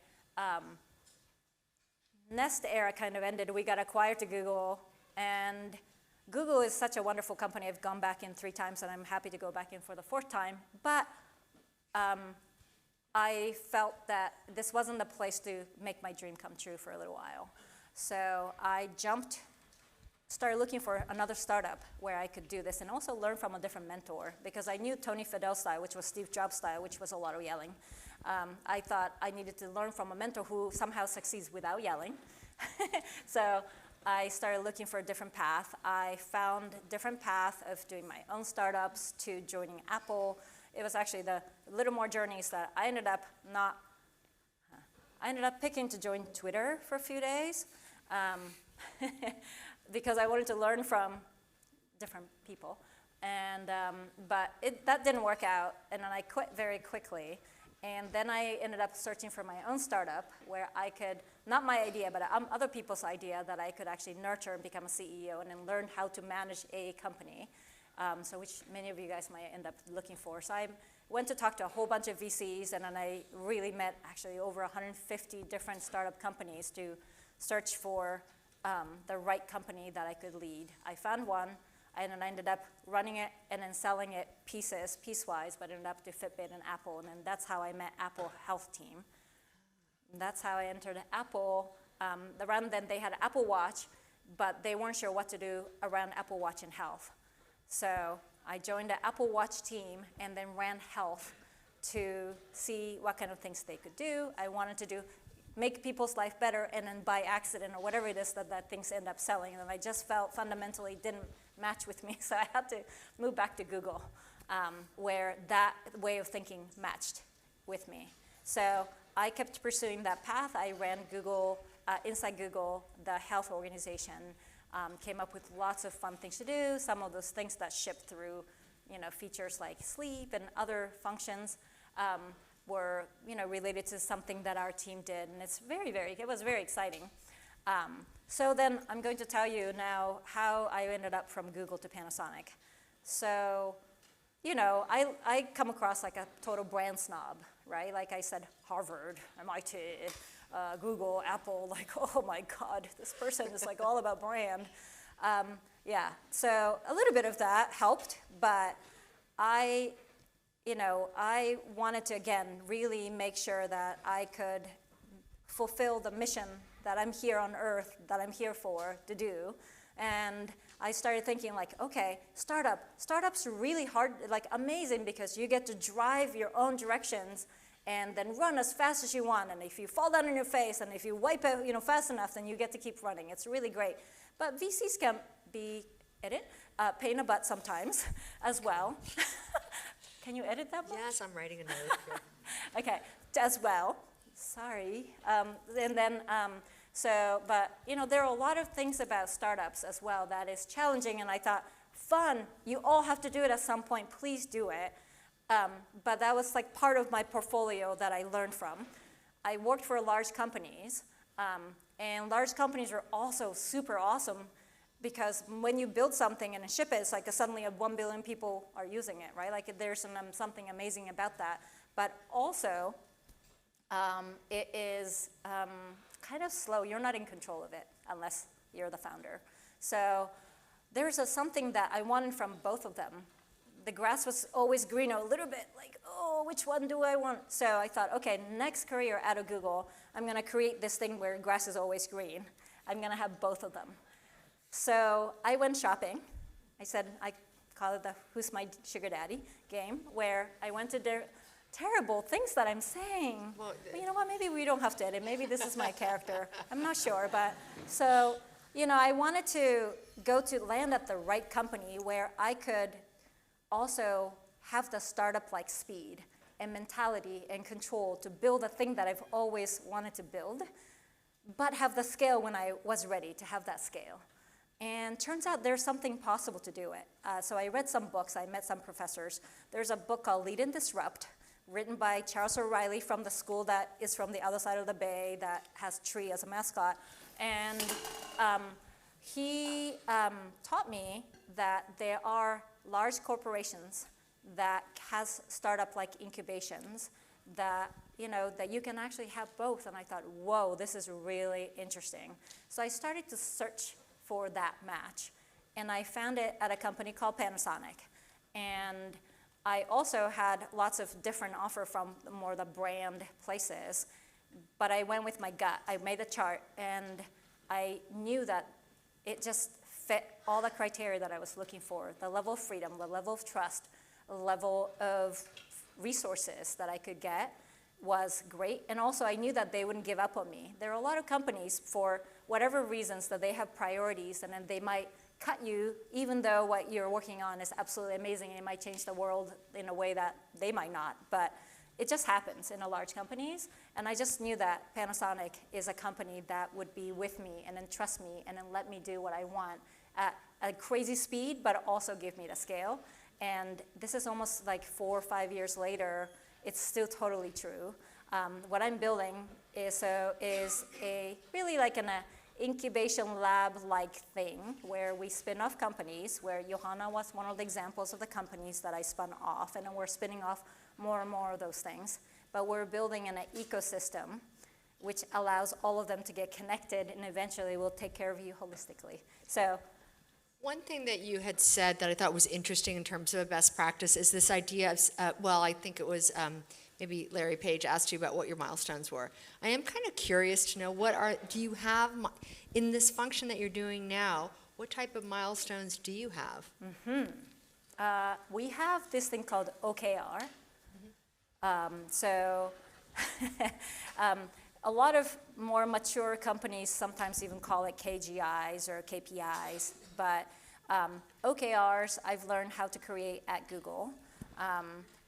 Nest era kind of ended. We got acquired to Google, and Google is such a wonderful company. I've gone back in 3 times, and I'm happy to go back in for the 4th time. But I felt that this wasn't the place to make my dream come true for a little while. So I started looking for another startup where I could do this and also learn from a different mentor, because I knew Tony Fadell's style, which was Steve Jobs' style, which was a lot of yelling. I thought I needed to learn from a mentor who somehow succeeds without yelling. So I started looking for a different path. I found a different path of doing my own startups to joining Apple. It was actually the little more journeys that I ended up picking to join Twitter for a few days because I wanted to learn from different people. And, but that didn't work out, and then I quit very quickly. And then I ended up searching for my own startup where I could, not my idea, but other people's idea, that I could actually nurture and become a CEO and then learn how to manage a company. So which many of you guys might end up looking for. So I went to talk to a whole bunch of VCs, and then I really met actually over 150 different startup companies to search for the right company that I could lead. I found one, and then I ended up running it and then selling it piecewise, but ended up to Fitbit and Apple, and then that's how I met Apple Health Team. And that's how I entered Apple. Around then they had Apple Watch, but they weren't sure what to do around Apple Watch and health. So I joined the Apple Watch team and then ran health to see what kind of things they could do. I wanted to make people's life better, and then by accident or whatever it is that things end up selling. And I just felt fundamentally didn't match with me, so I had to move back to Google, where that way of thinking matched with me. So I kept pursuing that path. I ran Google, inside Google, the health organization, came up with lots of fun things to do. Some of those things that shipped through, features like sleep and other functions were, related to something that our team did, and it was very exciting. So then I'm going to tell you now how I ended up from Google to Panasonic. So, I come across like a total brand snob, right? Like I said, Harvard, MIT, Google, Apple, like, oh my God, this person is like all about brand. Yeah, so a little bit of that helped, but I wanted to, again, really make sure that I could fulfill the mission that I'm here on Earth, that I'm here for to do. And I started thinking like, okay, startups are really hard, like amazing, because you get to drive your own directions and then run as fast as you want. And if you fall down on your face and if you wipe out, fast enough, then you get to keep running. It's really great. But VCs can be, pain in the butt sometimes as well. Can you edit that much? Yes, I'm writing a note here. Okay, as well. Sorry. And then, there are a lot of things about startups as well that is challenging, and I thought, fun, you all have to do it at some point, please do it. But that was like part of my portfolio that I learned from. I worked for large companies, and large companies are also super awesome, because when you build something and ship it, it's like suddenly 1 billion people are using it, right? Like there's something amazing about that. But also, it is kind of slow. You're not in control of it unless you're the founder. So there's something that I wanted from both of them. The grass was always greener a little bit, like, oh, which one do I want? So I thought, okay, next career out of Google, I'm going to create this thing where grass is always green. I'm going to have both of them. So I went shopping. I call it the Who's My Sugar Daddy game, where I went to their terrible things that I'm saying. Well, you know what, maybe we don't have to edit. Maybe this is my character. I'm not sure, but so, I wanted to land at the right company where I could also have the startup-like speed and mentality and control to build a thing that I've always wanted to build, but have the scale when I was ready to have that scale. And turns out there's something possible to do it. So I read some books, I met some professors. There's a book called Lead and Disrupt, written by Charles O'Reilly from the school that is from the other side of the bay that has tree as a mascot. And he taught me that there are large corporations that has startup-like incubations that that you can actually have both. And I thought, whoa, this is really interesting. So I started to search for that match. And I found it at a company called Panasonic. And I also had lots of different offers from more the brand places. But I went with my gut. I made a chart, and I knew that it just fit all the criteria that I was looking for: the level of freedom, the level of trust, the level of resources that I could get was great. And also I knew that they wouldn't give up on me. There are a lot of companies, for whatever reasons, that they have priorities, and then they might cut you even though what you're working on is absolutely amazing and it might change the world in a way that they might not. But it just happens in the large companies. And I just knew that Panasonic is a company that would be with me and then trust me and then let me do what I want at a crazy speed, but also give me the scale. And this is almost like 4 or 5 years later, it's still totally true. What I'm building is a really like an incubation lab-like thing where we spin off companies, where Yohana was one of the examples of the companies that I spun off, and then we're spinning off more and more of those things. But we're building an ecosystem which allows all of them to get connected, and eventually will take care of you holistically. So one thing that you had said that I thought was interesting in terms of a best practice is this idea of, well, I think it was maybe Larry Page asked you about what your milestones were. I am kind of curious to know, do you have, in this function that you're doing now, what type of milestones do you have? We have this thing called OKR. So a lot of more mature companies sometimes even call it KGIs or KPIs, but OKRs I've learned how to create at Google.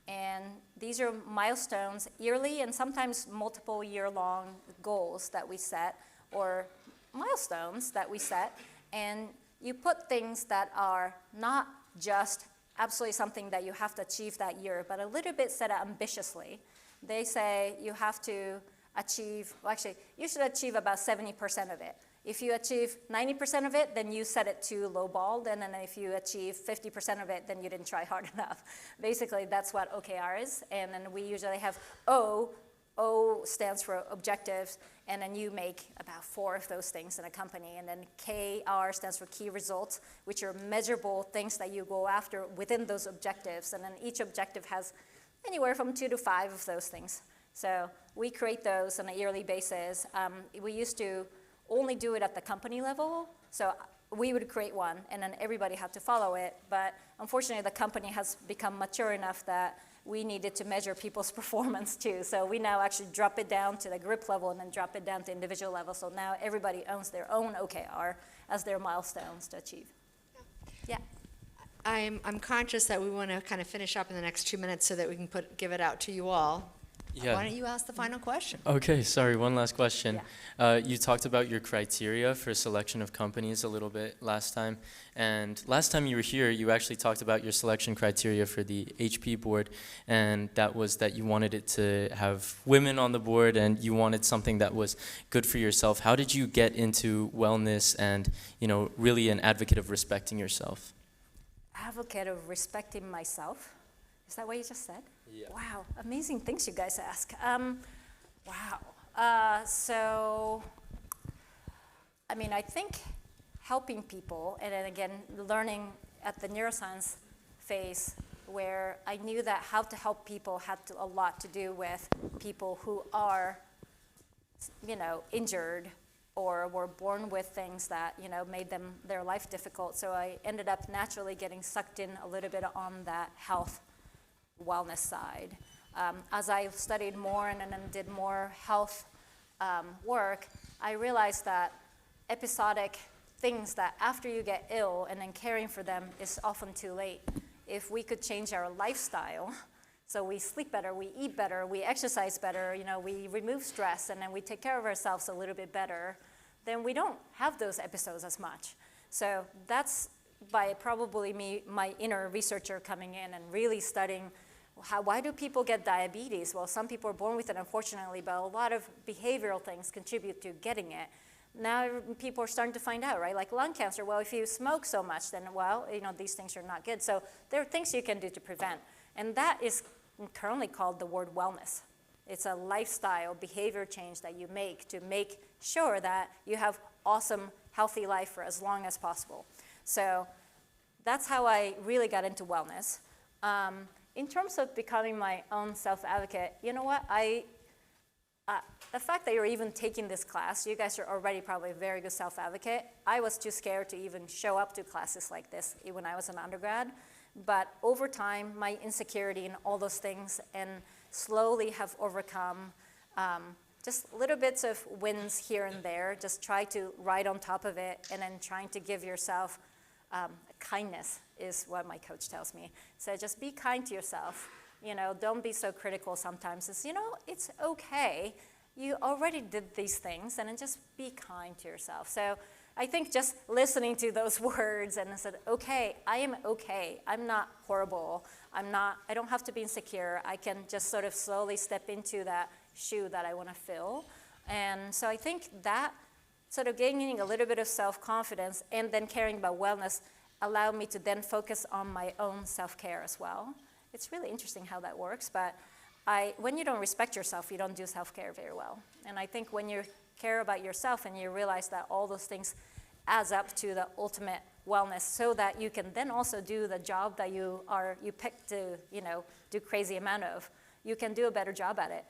And these are milestones, yearly and sometimes multiple year-long goals that we set, or milestones that we set. And you put things that are not just absolutely something that you have to achieve that year, but a little bit set ambitiously. They say you have to achieve, well, actually, you should achieve about 70% of it. If you achieve 90% of it, then you set it too lowballed, and then if you achieve 50% of it, then you didn't try hard enough. Basically, that's what OKR is, and then we usually have O stands for objectives, and then you make about 4 of those things in a company, and then KR stands for key results, which are measurable things that you go after within those objectives, and then each objective has anywhere from 2 to 5 of those things. So we create those on a yearly basis. We used to only do it at the company level. So we would create one, and then everybody had to follow it. But unfortunately, the company has become mature enough that we needed to measure people's performance too. So we now actually drop it down to the group level and then drop it down to individual level. So now everybody owns their own OKR as their milestones to achieve. Yeah. I'm conscious that we want to kind of finish up in the next 2 minutes so that we can give it out to you all. Yeah. Why don't you ask the final question? Okay, sorry, one last question. Yeah. You talked about your criteria for selection of companies a little bit last time. And last time you were here, you actually talked about your selection criteria for the HP board. And that was that you wanted it to have women on the board and you wanted something that was good for yourself. How did you get into wellness and, really an advocate of respecting yourself? Advocate of respecting myself? Is that what you just said? Yeah. Wow, amazing things you guys ask. Wow. So, I think helping people, and then again, learning at the neuroscience phase, where I knew that how to help people had a lot to do with people who are, injured or were born with things that, made their life difficult. So I ended up naturally getting sucked in a little bit on that health wellness side. As I studied more and then did more health work, I realized that episodic things that after you get ill and then caring for them is often too late. If we could change our lifestyle, so we sleep better, we eat better, we exercise better, we remove stress, and then we take care of ourselves a little bit better, then we don't have those episodes as much. So that's by probably my inner researcher coming in and really studying why do people get diabetes? Well, some people are born with it, unfortunately, but a lot of behavioral things contribute to getting it. Now people are starting to find out, right? Like lung cancer, well, if you smoke so much, then, these things are not good. So there are things you can do to prevent. And that is currently called the word wellness. It's a lifestyle behavior change that you make to make sure that you have awesome, healthy life for as long as possible. So that's how I really got into wellness. In terms of becoming my own self-advocate, you know what? The fact that you're even taking this class, you guys are already probably a very good self-advocate. I was too scared to even show up to classes like this when I was an undergrad. But over time, my insecurity and all those things, and slowly have overcome just little bits of wins here and there. Just try to ride on top of it, and then trying to give yourself kindness is what my coach tells me. So just be kind to yourself. You know, don't be so critical sometimes. It's, you know, it's okay. You already did these things, and then just be kind to yourself. So I think just listening to those words and I said, okay, I am okay. I'm not horrible. I don't have to be insecure. I can just sort of slowly step into that shoe that I want to fill. And so I think that sort of gaining a little bit of self-confidence and then caring about wellness allowed me to then focus on my own self-care as well. It's really interesting how that works, but when you don't respect yourself, you don't do self-care very well. And I think when you care about yourself and you realize that all those things adds up to the ultimate wellness, so that you can then also do the job that you picked to, you know, do crazy amount of, you can do a better job at it.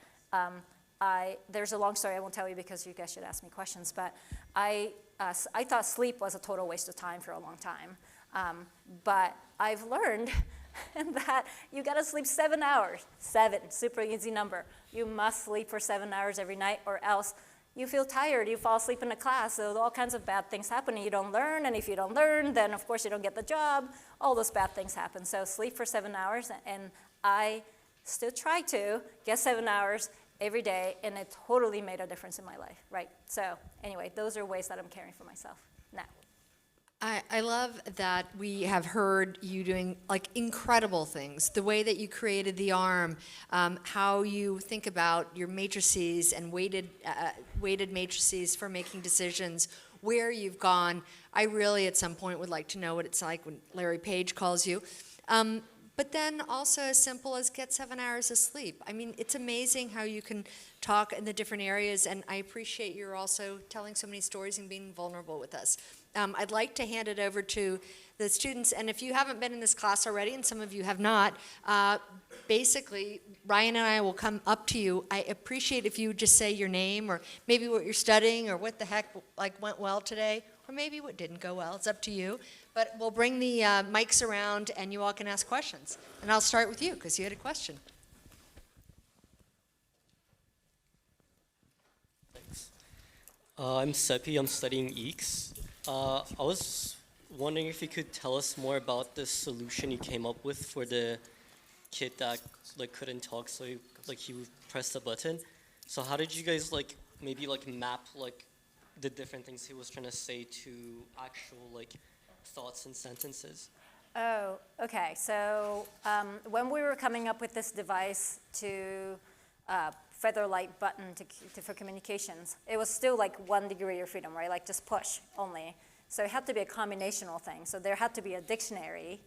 There's a long story I won't tell you because you guys should ask me questions, but I thought sleep was a total waste of time for a long time. But I've learned that you gotta sleep 7 hours. 7, super easy number. You must sleep for 7 hours every night, or else you feel tired, you fall asleep in a class, so all kinds of bad things happen and you don't learn, and if you don't learn, then of course you don't get the job. All those bad things happen. So sleep for 7 hours, and I still try to get 7 hours every day, and it totally made a difference in my life, right? So anyway, those are ways that I'm caring for myself now. I love that we have heard you doing like incredible things. The way that you created the arm, how you think about your matrices and weighted matrices for making decisions, where you've gone. I really at some point would like to know what it's like when Larry Page calls you. But then also as simple as get 7 hours of sleep. I mean, it's amazing how you can talk in the different areas, and I appreciate you're also telling so many stories and being vulnerable with us. I'd like to hand it over to the students, and if you haven't been in this class already, and some of you have not, basically, Ryan and I will come up to you. I appreciate if you would just say your name, or maybe what you're studying, or what the heck went well today, or maybe what didn't go well. It's up to you. But we'll bring the mics around, and you all can ask questions. And I'll start with you, because you had a question. Thanks. I'm Seppi. I'm studying EECS. I was wondering if you could tell us more about the solution you came up with for the kid that couldn't talk, so he would press the button. So how did you guys maybe map the different things he was trying to say to actual thoughts and sentences? Oh, okay. So when we were coming up with this device to feather-light button for communications, it was still 1 degree of freedom, right? Just push only. So it had to be a combinational thing. So there had to be a dictionary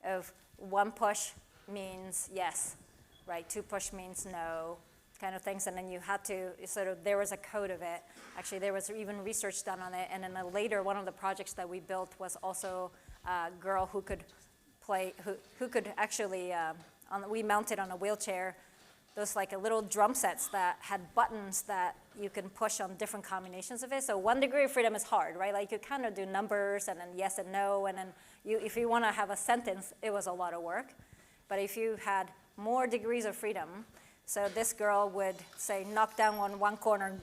of 1 push means yes, right? 2 push means no, kind of things. And then you had to there was a code of it. Actually, there was even research done on it. And then later, one of the projects that we built was also a girl who could play, who could actually, we mounted on a wheelchair those little drum sets that had buttons that you can push on different combinations of it. So 1 degree of freedom is hard, right? You kind of do numbers and then yes and no, and then if you want to have a sentence, it was a lot of work. But if you had more degrees of freedom, so this girl would say, knock down on 1 corner,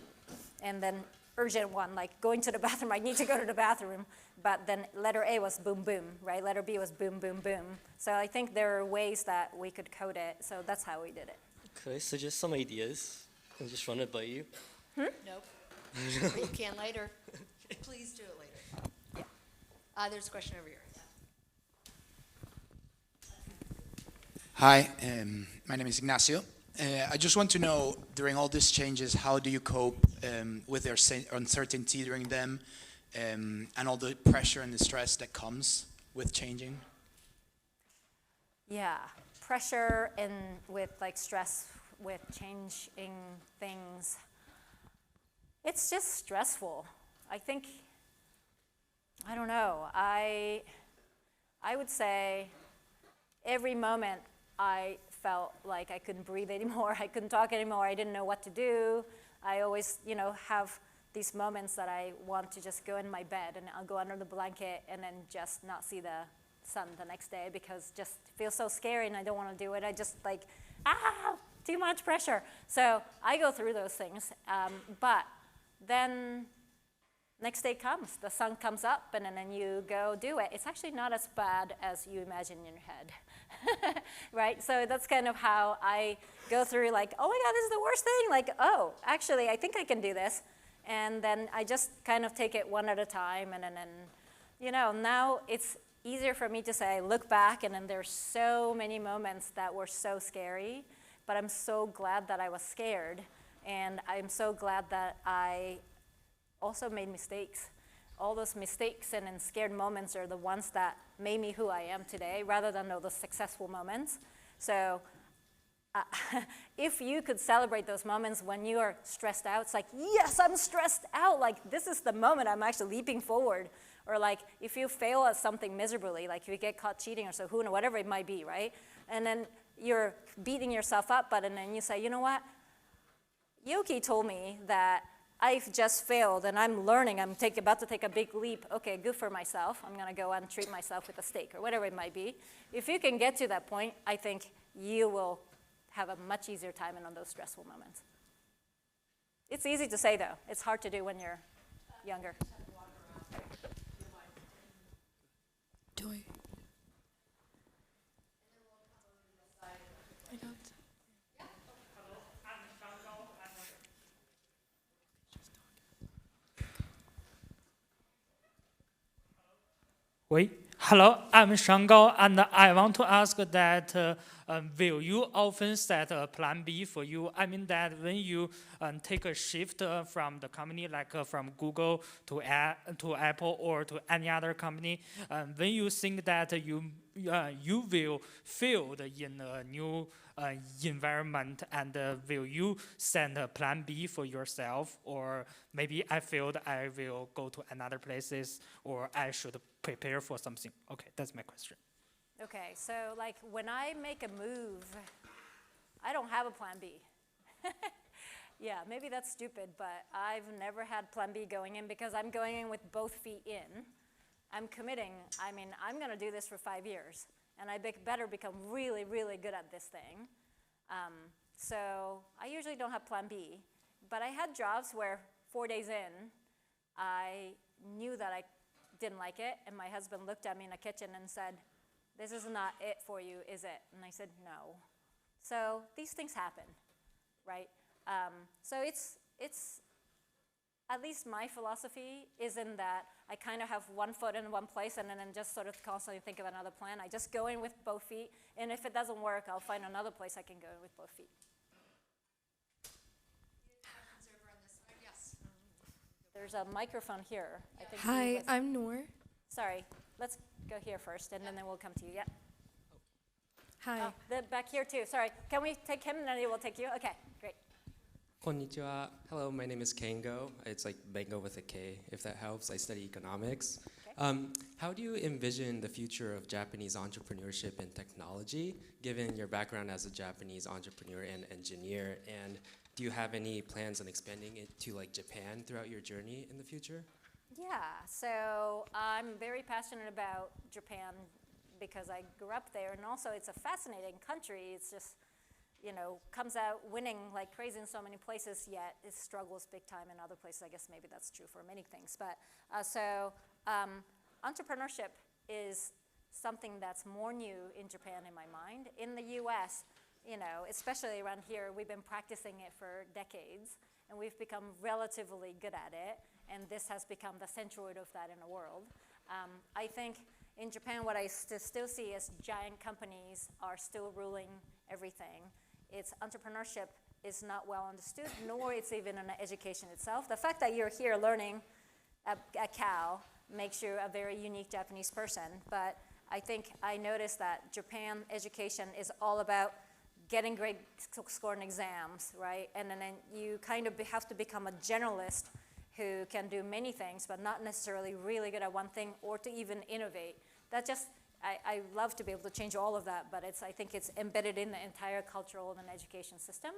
and then urgent one, going to the bathroom, I need to go to the bathroom. But then letter A was boom, boom, right? Letter B was boom, boom, boom. So I think there are ways that we could code it. So that's how we did it. Could I suggest some ideas and just run it by you? Nope. But you can later. Please do it later. Yeah. There's a question over here. Hi, my name is Ignacio. I just want to know, during all these changes, how do you cope with their uncertainty during them, and all the pressure and the stress that comes with changing? Yeah, pressure and with stress. with changing things, it's just stressful. I think, I don't know, I would say every moment I felt like I couldn't breathe anymore, I couldn't talk anymore, I didn't know what to do. I always, have these moments that I want to just go in my bed and I'll go under the blanket and then just not see the sun the next day because just feels so scary and I don't want to do it. I just too much pressure. So I go through those things, but then next day comes, the sun comes up and then you go do it. It's actually not as bad as you imagine in your head, right? So that's kind of how I go through like, oh my God, this is the worst thing. Like, oh, actually, I think I can do this. And then I just kind of take it one at a time. And then, now it's easier for me to say, look back, and then there's so many moments that were so scary, but I'm so glad that I was scared. And I'm so glad that I also made mistakes. All those mistakes and scared moments are the ones that made me who I am today, rather than all those successful moments. So if you could celebrate those moments when you are stressed out, it's like, yes, I'm stressed out. Like, this is the moment I'm actually leaping forward. Or like, if you fail at something miserably, like if you get caught cheating or so, whatever it might be, right? And then you're beating yourself up, and then you say, you know what? Yoky told me that I've just failed and I'm learning, I'm about to take a big leap. Okay, good for myself. I'm gonna go and treat myself with a steak or whatever it might be. If you can get to that point, I think you will have a much easier time on those stressful moments. It's easy to say though. It's hard to do when you're younger. Joy. I got. Wait. Hello, I'm Shangao, and I want to ask that will you often set a plan B for you? I mean that when you take a shift from the company, like from Google to Apple or to any other company, when you think that you will fail in a new environment, and will you set a plan B for yourself? Or maybe I failed, I will go to another places, or I should prepare for something. Okay, that's my question. Okay, so like when I make a move, I don't have a plan B. Yeah, maybe that's stupid, but I've never had plan B going in because I'm going in with both feet in. I'm committing, I'm gonna do this for 5 years, and I better become really, really good at this thing. So I usually don't have plan B, but I had jobs where 4 days in, I knew that I didn't like it, and my husband looked at me in the kitchen and said, this is not it for you, is it? And I said, no. So these things happen, right? So it's at least my philosophy isn't that I kind of have one foot in one place and then just sort of constantly think of another plan. I just go in with both feet, and if it doesn't work, I'll find another place I can go in with both feet. There's a microphone here. I think. Hi, I'm Noor. Sorry, let's go here first, and then we'll come to you. Yeah. Hi. Oh, back here too. Sorry. Can we take him, and then he will take you? Okay, great. Konnichiwa. Hello, my name is Kango. It's like Bango with a K, if that helps. I study economics. Okay. How do you envision the future of Japanese entrepreneurship and technology, given your background as a Japanese entrepreneur and engineer? And do you have any plans on expanding it to like Japan throughout your journey in the future? Yeah, so I'm very passionate about Japan because I grew up there, and also it's a fascinating country. It's just, comes out winning like crazy in so many places, yet it struggles big time in other places. I guess maybe that's true for many things. But entrepreneurship is something that's more new in Japan in my mind. In the US, especially around here, we've been practicing it for decades, and we've become relatively good at it, and this has become the centroid of that in the world. I think in Japan, what I still see is giant companies are still ruling everything. Entrepreneurship is not well understood, nor it's even in the education itself. The fact that you're here learning at Cal makes you a very unique Japanese person, but I think I noticed that Japan education is all about getting great score in exams, right? And then you kind of have to become a generalist who can do many things, but not necessarily really good at one thing or to even innovate. That just, I love to be able to change all of that, but I think it's embedded in the entire cultural and education system.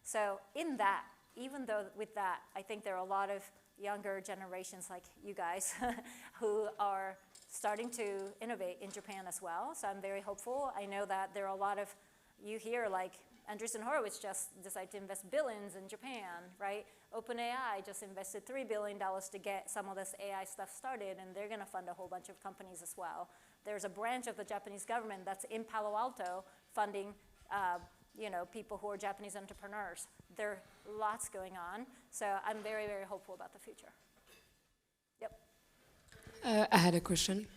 So in that, even though with that, I think there are a lot of younger generations like you guys who are starting to innovate in Japan as well. So I'm very hopeful. I know that there are a lot of, you hear like Andreessen Horowitz just decided to invest billions in Japan, right? OpenAI just invested $3 billion to get some of this AI stuff started, and they're gonna fund a whole bunch of companies as well. There's a branch of the Japanese government that's in Palo Alto funding people who are Japanese entrepreneurs. There are lots going on, so I'm very, very hopeful about the future. Yep. I had a question.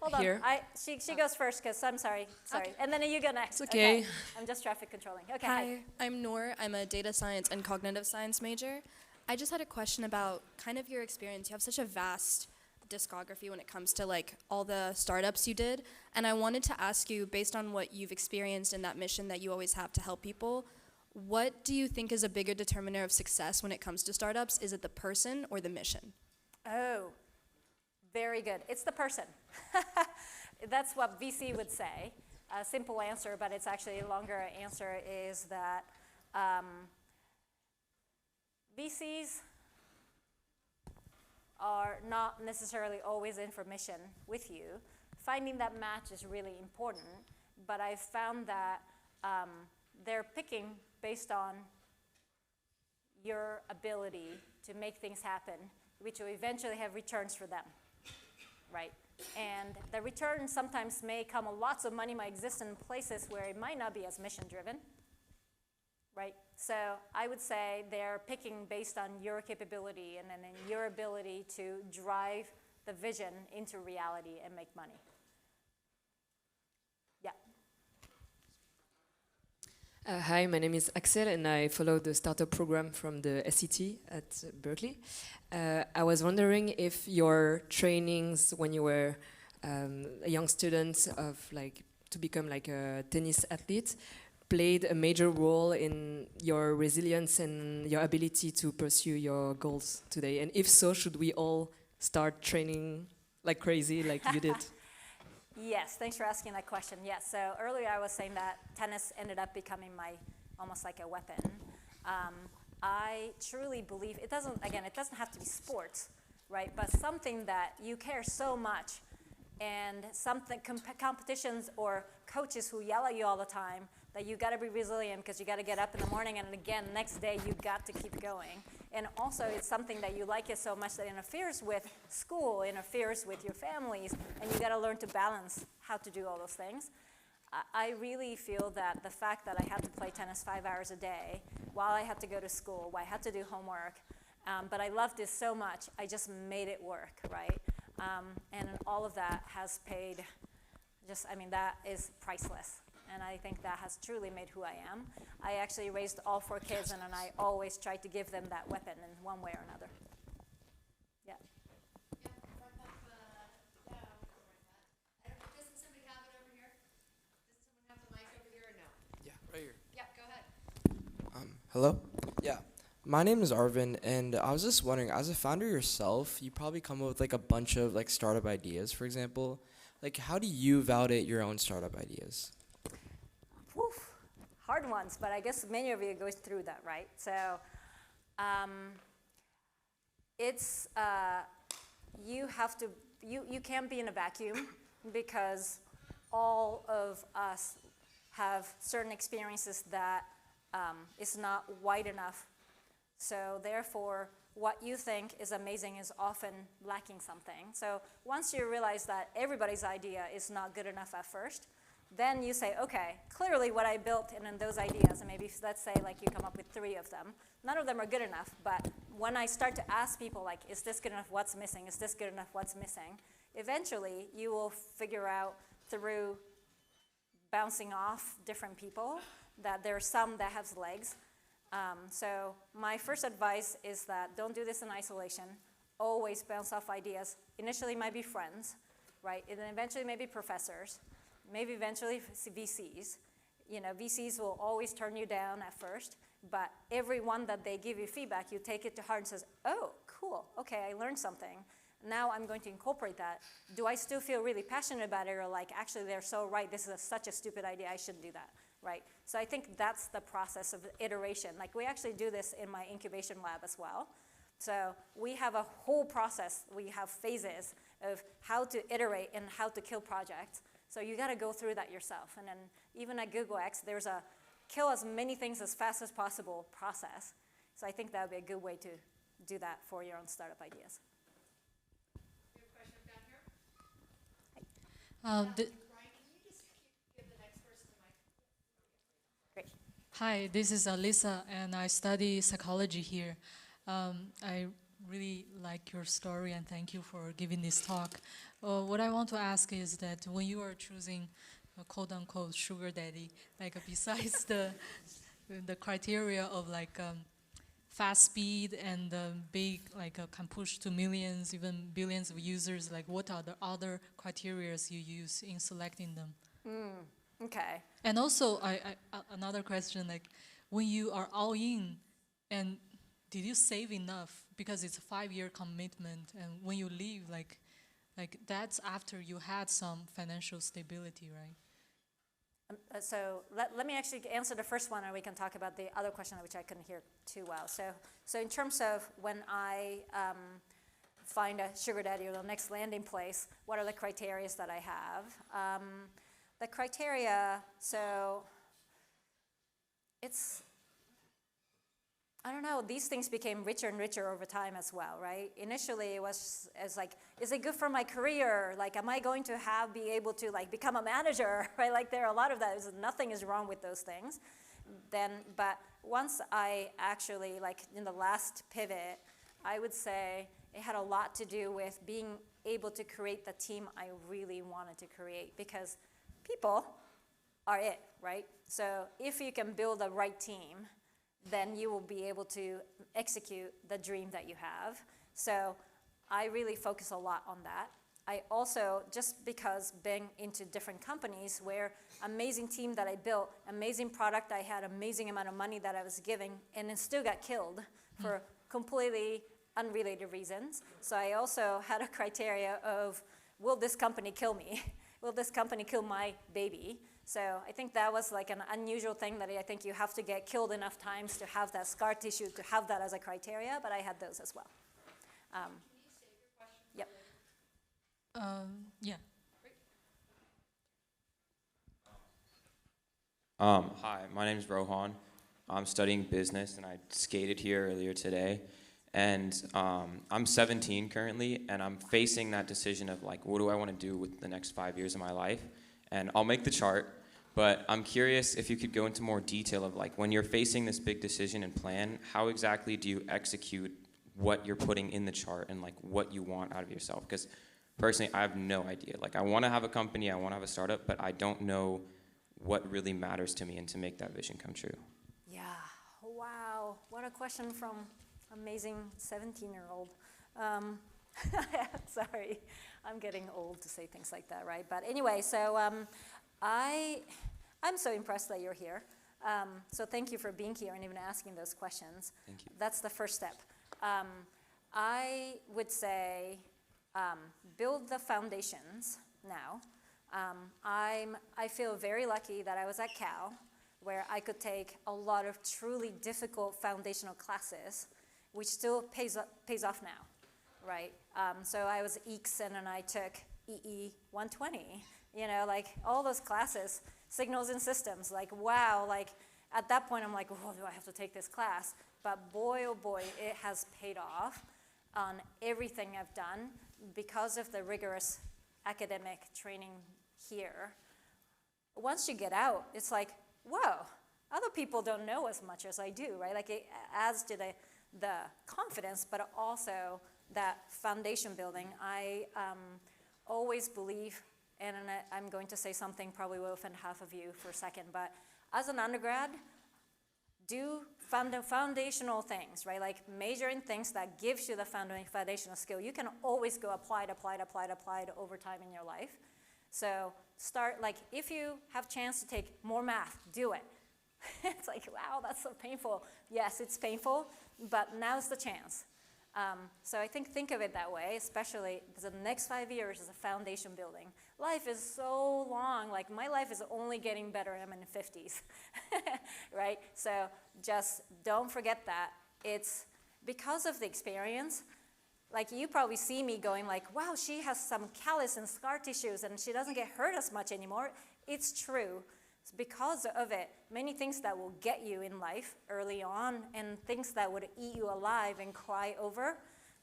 Hold Here. on, she goes first, because I'm sorry, Okay. and then you go next. It's okay. I'm just traffic controlling. Okay, Hi, I'm Noor. I'm a data science and cognitive science major. I just had a question about kind of your experience. You have such a vast discography when it comes to like all the startups you did, and I wanted to ask you, based on what you've experienced in that mission that you always have to help people, what do you think is a bigger determiner of success when it comes to startups? Is it the person or the mission? Oh, very good. It's the person. That's what VC would say. A simple answer, but it's actually a longer answer, is that VCs are not necessarily always in for mission with you. Finding that match is really important, but I've found that they're picking based on your ability to make things happen, which will eventually have returns for them, right? And the return sometimes may come, lots of money might exist in places where it might not be as mission driven, right? So I would say they're picking based on your capability and then your ability to drive the vision into reality and make money. Yeah. Hi, my name is Axel, and I follow the startup program from the SCET at Berkeley. I was wondering if your trainings when you were a young student to become like a tennis athlete played a major role in your resilience and your ability to pursue your goals today. And if so, should we all start training like crazy like you did? Yes, thanks for asking that question. Yes, so earlier I was saying that tennis ended up becoming almost like a weapon. I truly believe, it doesn't have to be sports, right? But something that you care so much, and competitions or coaches who yell at you all the time, that you gotta be resilient because you gotta get up in the morning, and again, next day you got to keep going. And also it's something that you like it so much that it interferes with school, interferes with your families, and you gotta learn to balance how to do all those things. I really feel that the fact that I had to play tennis 5 hours a day while I had to go to school, while I had to do homework, but I loved it so much, I just made it work, right? And all of that has paid, that is priceless. And I think that has truly made who I am. I actually raised all 4 kids, and I always tried to give them that weapon in one way or another. Yeah. Doesn't somebody have it over here? Doesn't someone have the mic over here or no? Yeah, right here. Yeah, go ahead. Hello? Yeah. My name is Arvin, and I was just wondering, as a founder yourself, you probably come up with like a bunch of like startup ideas, for example. Like, how do you validate your own startup ideas? Woof, hard ones, but I guess many of you go through that, right? So it's, you can't be in a vacuum because all of us have certain experiences that is not wide enough. So therefore, what you think is amazing is often lacking something. So once you realize that everybody's idea is not good enough at first, then you say, okay, clearly what I built in those ideas, and maybe let's say like you come up with 3 of them, none of them are good enough, but when I start to ask people like, is this good enough, what's missing, is this good enough, what's missing, eventually you will figure out through bouncing off different people that there are some that have legs. So my first advice is that don't do this in isolation. Always bounce off ideas. Initially it might be friends, right? And then eventually maybe professors, maybe eventually VCs. VCs will always turn you down at first, but every one that they give you feedback, you take it to heart and says, oh, cool, okay, I learned something. Now I'm going to incorporate that. Do I still feel really passionate about it, or like, actually they're so right, this is such a stupid idea, I shouldn't do that, right? So I think that's the process of iteration. Like, we actually do this in my incubation lab as well. So we have a whole process, we have phases of how to iterate and how to kill projects. So you gotta go through that yourself. And then even at Google X, there's a kill as many things as fast as possible process. So I think that would be a good way to do that for your own startup ideas. We have a question down here. Brian, can you just give the next person the mic? Great. Hi, this is Alyssa, and I study psychology here. I really like your story, and thank you for giving this talk. What I want to ask is that when you are choosing a quote-unquote sugar daddy, like besides the criteria of like fast speed and big, like can push to millions, even billions of users, like what are the other criteria you use in selecting them? Okay. And also, another question, like when you are all in, and did you save enough? Because it's a 5-year commitment, and when you leave, like that's after you had some financial stability, right? So let me actually answer the first one, and we can talk about the other question, which I couldn't hear too well. So in terms of when I find a sugar daddy or the next landing place, what are the criteria that I have? The criteria, so it's, I don't know, these things became richer and richer over time as well, right? Initially it was as like, is it good for my career? Like, am I going to be able to like become a manager, right? Like, there are a lot of that, nothing is wrong with those things. But once I actually, like in the last pivot, I would say it had a lot to do with being able to create the team I really wanted to create, because people are it, right? So if you can build the right team, then you will be able to execute the dream that you have. So I really focus a lot on that. I also, just because being into different companies where amazing team that I built, amazing product I had, amazing amount of money that I was giving, and it still got killed for completely unrelated reasons. So I also had a criteria of, will this company kill me? Will this company kill my baby? So I think that was like an unusual thing that I think you have to get killed enough times to have that scar tissue, to have that as a criteria, but I had those as well. Can you save your question? Yep. Yeah. Hi, my name is Rohan. I'm studying business, and I skated here earlier today. And I'm 17 currently, and I'm facing that decision of like, what do I want to do with the next 5 years of my life? And I'll make the chart, but I'm curious if you could go into more detail of like, when you're facing this big decision and plan, how exactly do you execute what you're putting in the chart and like what you want out of yourself? Because personally, I have no idea. Like, I want to have a company, I want to have a startup, but I don't know what really matters to me and to make that vision come true. Yeah, wow, what a question from amazing 17-year-old. Sorry, I'm getting old to say things like that, right? But anyway, so I'm so impressed that you're here. So thank you for being here and even asking those questions. Thank you. That's the first step. I would say build the foundations now. I feel very lucky that I was at Cal, where I could take a lot of truly difficult foundational classes, which still pays off now, right? So I was EECS, and then I took EE 120, like all those classes, signals and systems, like wow, like at that point I'm like, oh, do I have to take this class? But boy, oh boy, it has paid off on everything I've done because of the rigorous academic training here. Once you get out, it's like, whoa, other people don't know as much as I do, right? Like, it adds to the confidence, but also that foundation building. I always believe, and I'm going to say something probably will offend half of you for a second, but as an undergrad, do foundational things, right? Like, major in things that gives you the foundational skill. You can always go apply it over time in your life. So start, like, if you have chance to take more math, do it. It's like, wow, that's so painful. Yes, it's painful, but now's the chance. So I think of it that way, especially because the next 5 years is a foundation building. Life is so long. Like, my life is only getting better. I'm in the 50s, right? So just don't forget that. It's because of the experience. Like, you probably see me going like, wow, she has some callus and scar tissues and she doesn't get hurt as much anymore. It's true. It's because of it, many things that will get you in life early on and things that would eat you alive and cry over,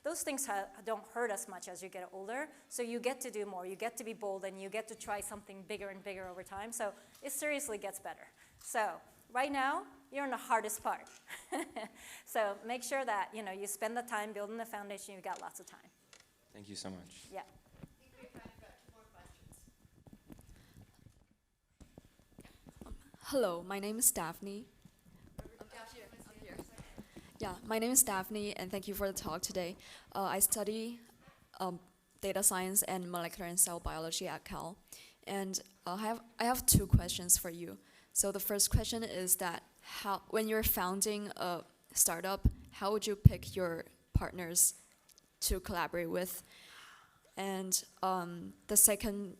those things don't hurt as much as you get older. So you get to do more. You get to be bold and you get to try something bigger and bigger over time. So it seriously gets better. So right now, you're in the hardest part. So make sure that you spend the time building the foundation. You've got lots of time. Thank you so much. Yeah. Hello, my name is Daphne. Yeah, my name is Daphne, and thank you for the talk today. I study data science and molecular and cell biology at Cal, and I have two questions for you. So the first question is that when you're founding a startup, how would you pick your partners to collaborate with? And the second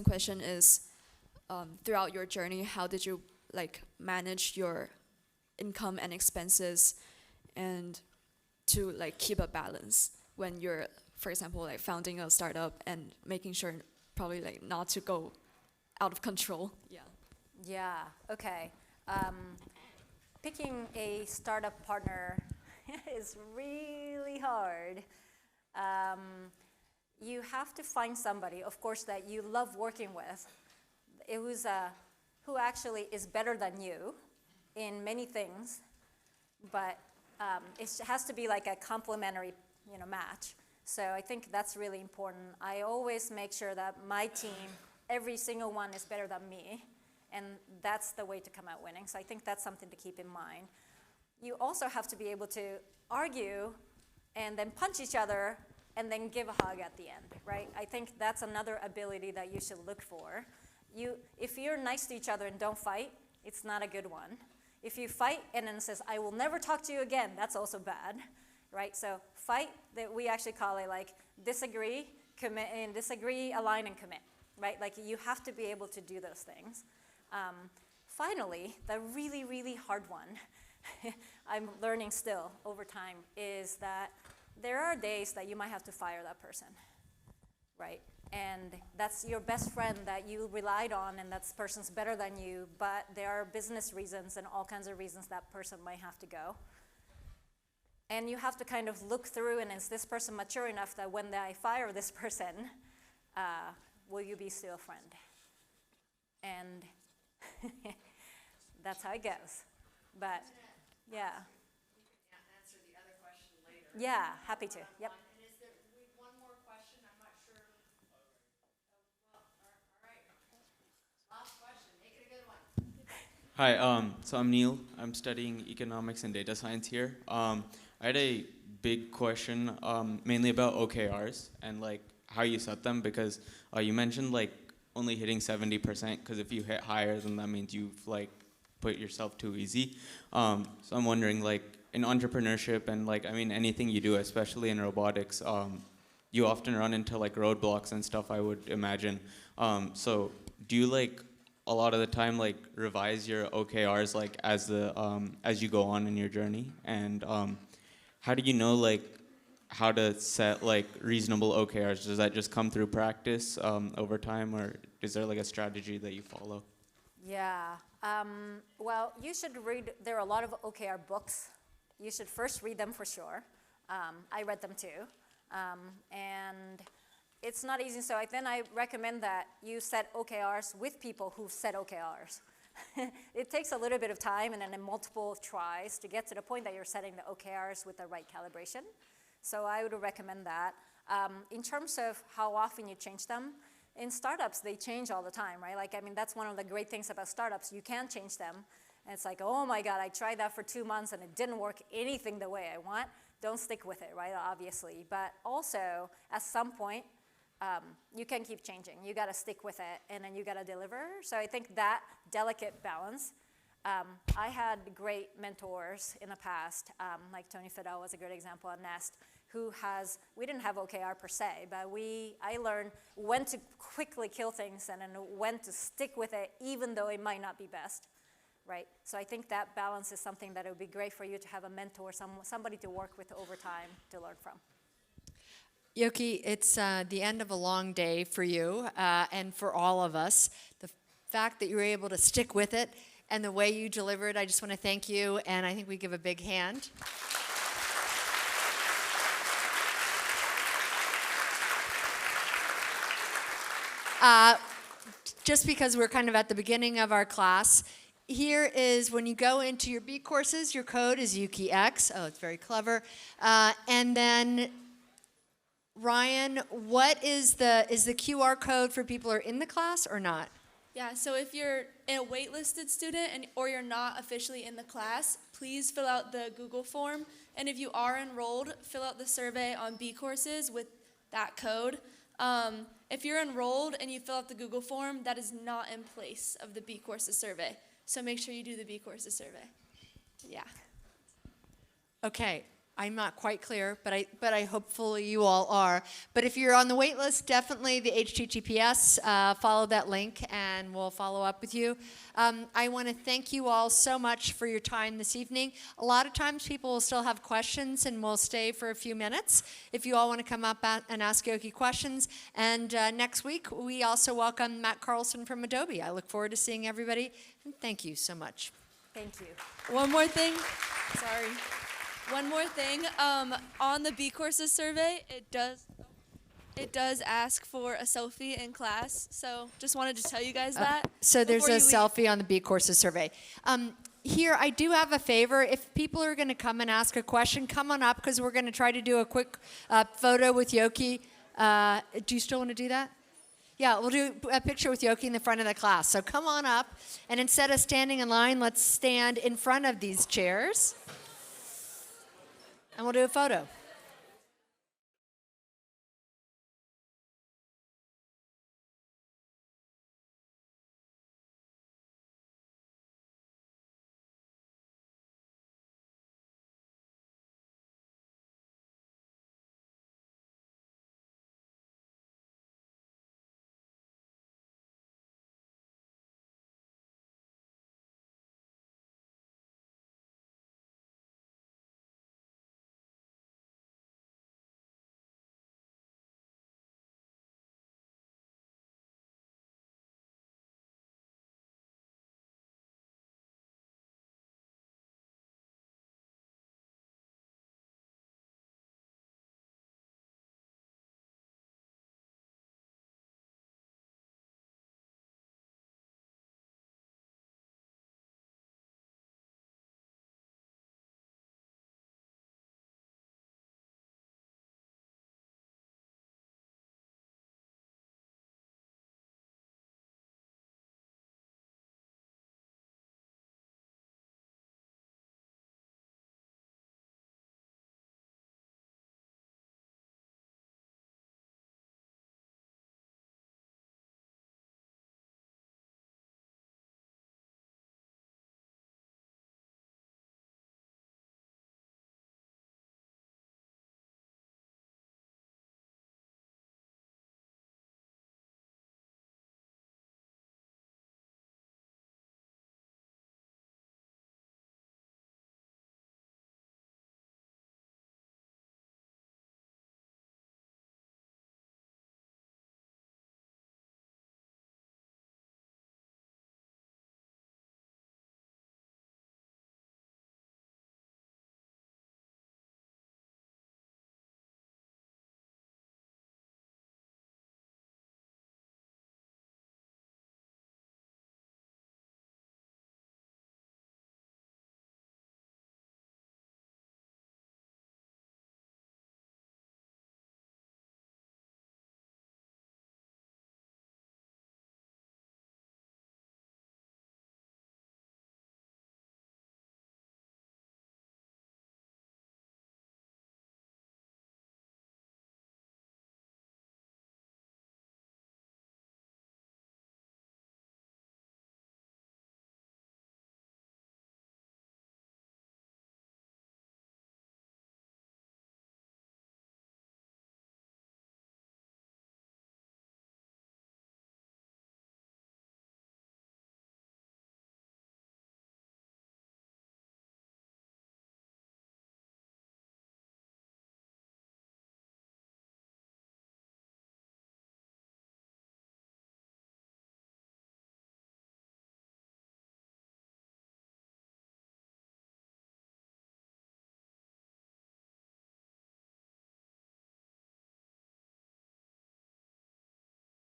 question is, throughout your journey, how did you manage your income and expenses and to keep a balance when you're, for example, founding a startup and making sure probably not to go out of control? Yeah, okay. Picking a startup partner is really hard. You have to find somebody, of course, that you love working with, who actually is better than you in many things, but it has to be like a complementary match. So I think that's really important. I always make sure that my team, every single one is better than me, and that's the way to come out winning. So I think that's something to keep in mind. You also have to be able to argue and then punch each other and then give a hug at the end, right? I think that's another ability that you should look for. If you're nice to each other and don't fight, it's not a good one. If you fight and then says, I will never talk to you again, that's also bad, right? So fight, that we actually call it disagree, commit, and disagree, align, and commit, right? You have to be able to do those things. Finally, the really, really hard one, I'm learning still over time, is that there are days that you might have to fire that person, right? And that's your best friend that you relied on, and that person's better than you, but there are business reasons and all kinds of reasons that person might have to go. And you have to kind of look through, and is this person mature enough that when I fire this person, will you be still a friend? And that's how it goes. But yeah. We can answer the other question later. Yeah, happy to. Yep. And is there one more question? I'm not sure. Well, all right. Last question. Make it a good one. Hi, so I'm Neil. I'm studying economics and data science here. I had a big question, mainly about OKRs and how you set them, because you mentioned only hitting 70%, because if you hit higher, then that means you've put yourself too easy. So I'm wondering, in entrepreneurship and anything you do, especially in robotics, you often run into roadblocks and stuff, I would imagine. So do you a lot of the time revise your OKRs as you go on in your journey? And how do you know how to set reasonable OKRs? Does that just come through practice over time, or is there a strategy that you follow? Yeah. Well, you should read, there are a lot of OKR books. You should first read them for sure. I read them too. And it's not easy, so then I recommend that you set OKRs with people who've set OKRs. It takes a little bit of time and then multiple tries to get to the point that you're setting the OKRs with the right calibration. So I would recommend that. In terms of how often you change them, in startups, they change all the time, right? That's one of the great things about startups. You can change them. And it's oh my God, I tried that for 2 months and it didn't work anything the way I want. Don't stick with it, right, obviously. But also, at some point, you can keep changing. You got to stick with it, and then you got to deliver. So I think that delicate balance. I had great mentors in the past, like Tony Fidel was a good example at Nest, we didn't have OKR per se, but I learned when to quickly kill things and then when to stick with it, even though it might not be best, right? So I think that balance is something that it would be great for you to have a mentor, somebody to work with over time to learn from. Yoky, it's the end of a long day for you and for all of us. The fact that you were able to stick with it and the way you delivered, I just want to thank you, and I think we give a big hand. Just because we're kind of at the beginning of our class, here is when you go into your B courses, your code is YukiX. Oh, it's very clever. And then, Ryan, what is the QR code for people who are in the class or not? Yeah, so if you're a waitlisted student or you're not officially in the class, please fill out the Google form. And if you are enrolled, fill out the survey on B courses with that code. If you're enrolled and you fill out the Google form, that is not in place of the B courses survey. So make sure you do the B courses survey. Yeah. Okay, I'm not quite clear, but I hopefully you all are. But if you're on the wait list, definitely the HTTPS, follow that link and we'll follow up with you. I want to thank you all so much for your time this evening. A lot of times people will still have questions and we'll stay for a few minutes if you all want to come up and ask Yoky questions. And next week, we also welcome Matt Carlson from Adobe. I look forward to seeing everybody, and thank you so much. Thank you. One more thing. Sorry. One more thing, on the B courses survey, it does ask for a selfie in class, so just wanted to tell you guys that. So there's a leave. selfie on the B courses survey. Here, I do have a favor. If people are going to come and ask a question, come on up because we're going to try to do a quick photo with Yoky. Do you still want to do that? Yeah, we'll do a picture with Yoky in the front of the class. So come on up, and instead of standing in line, let's stand in front of these chairs. And we'll do a photo.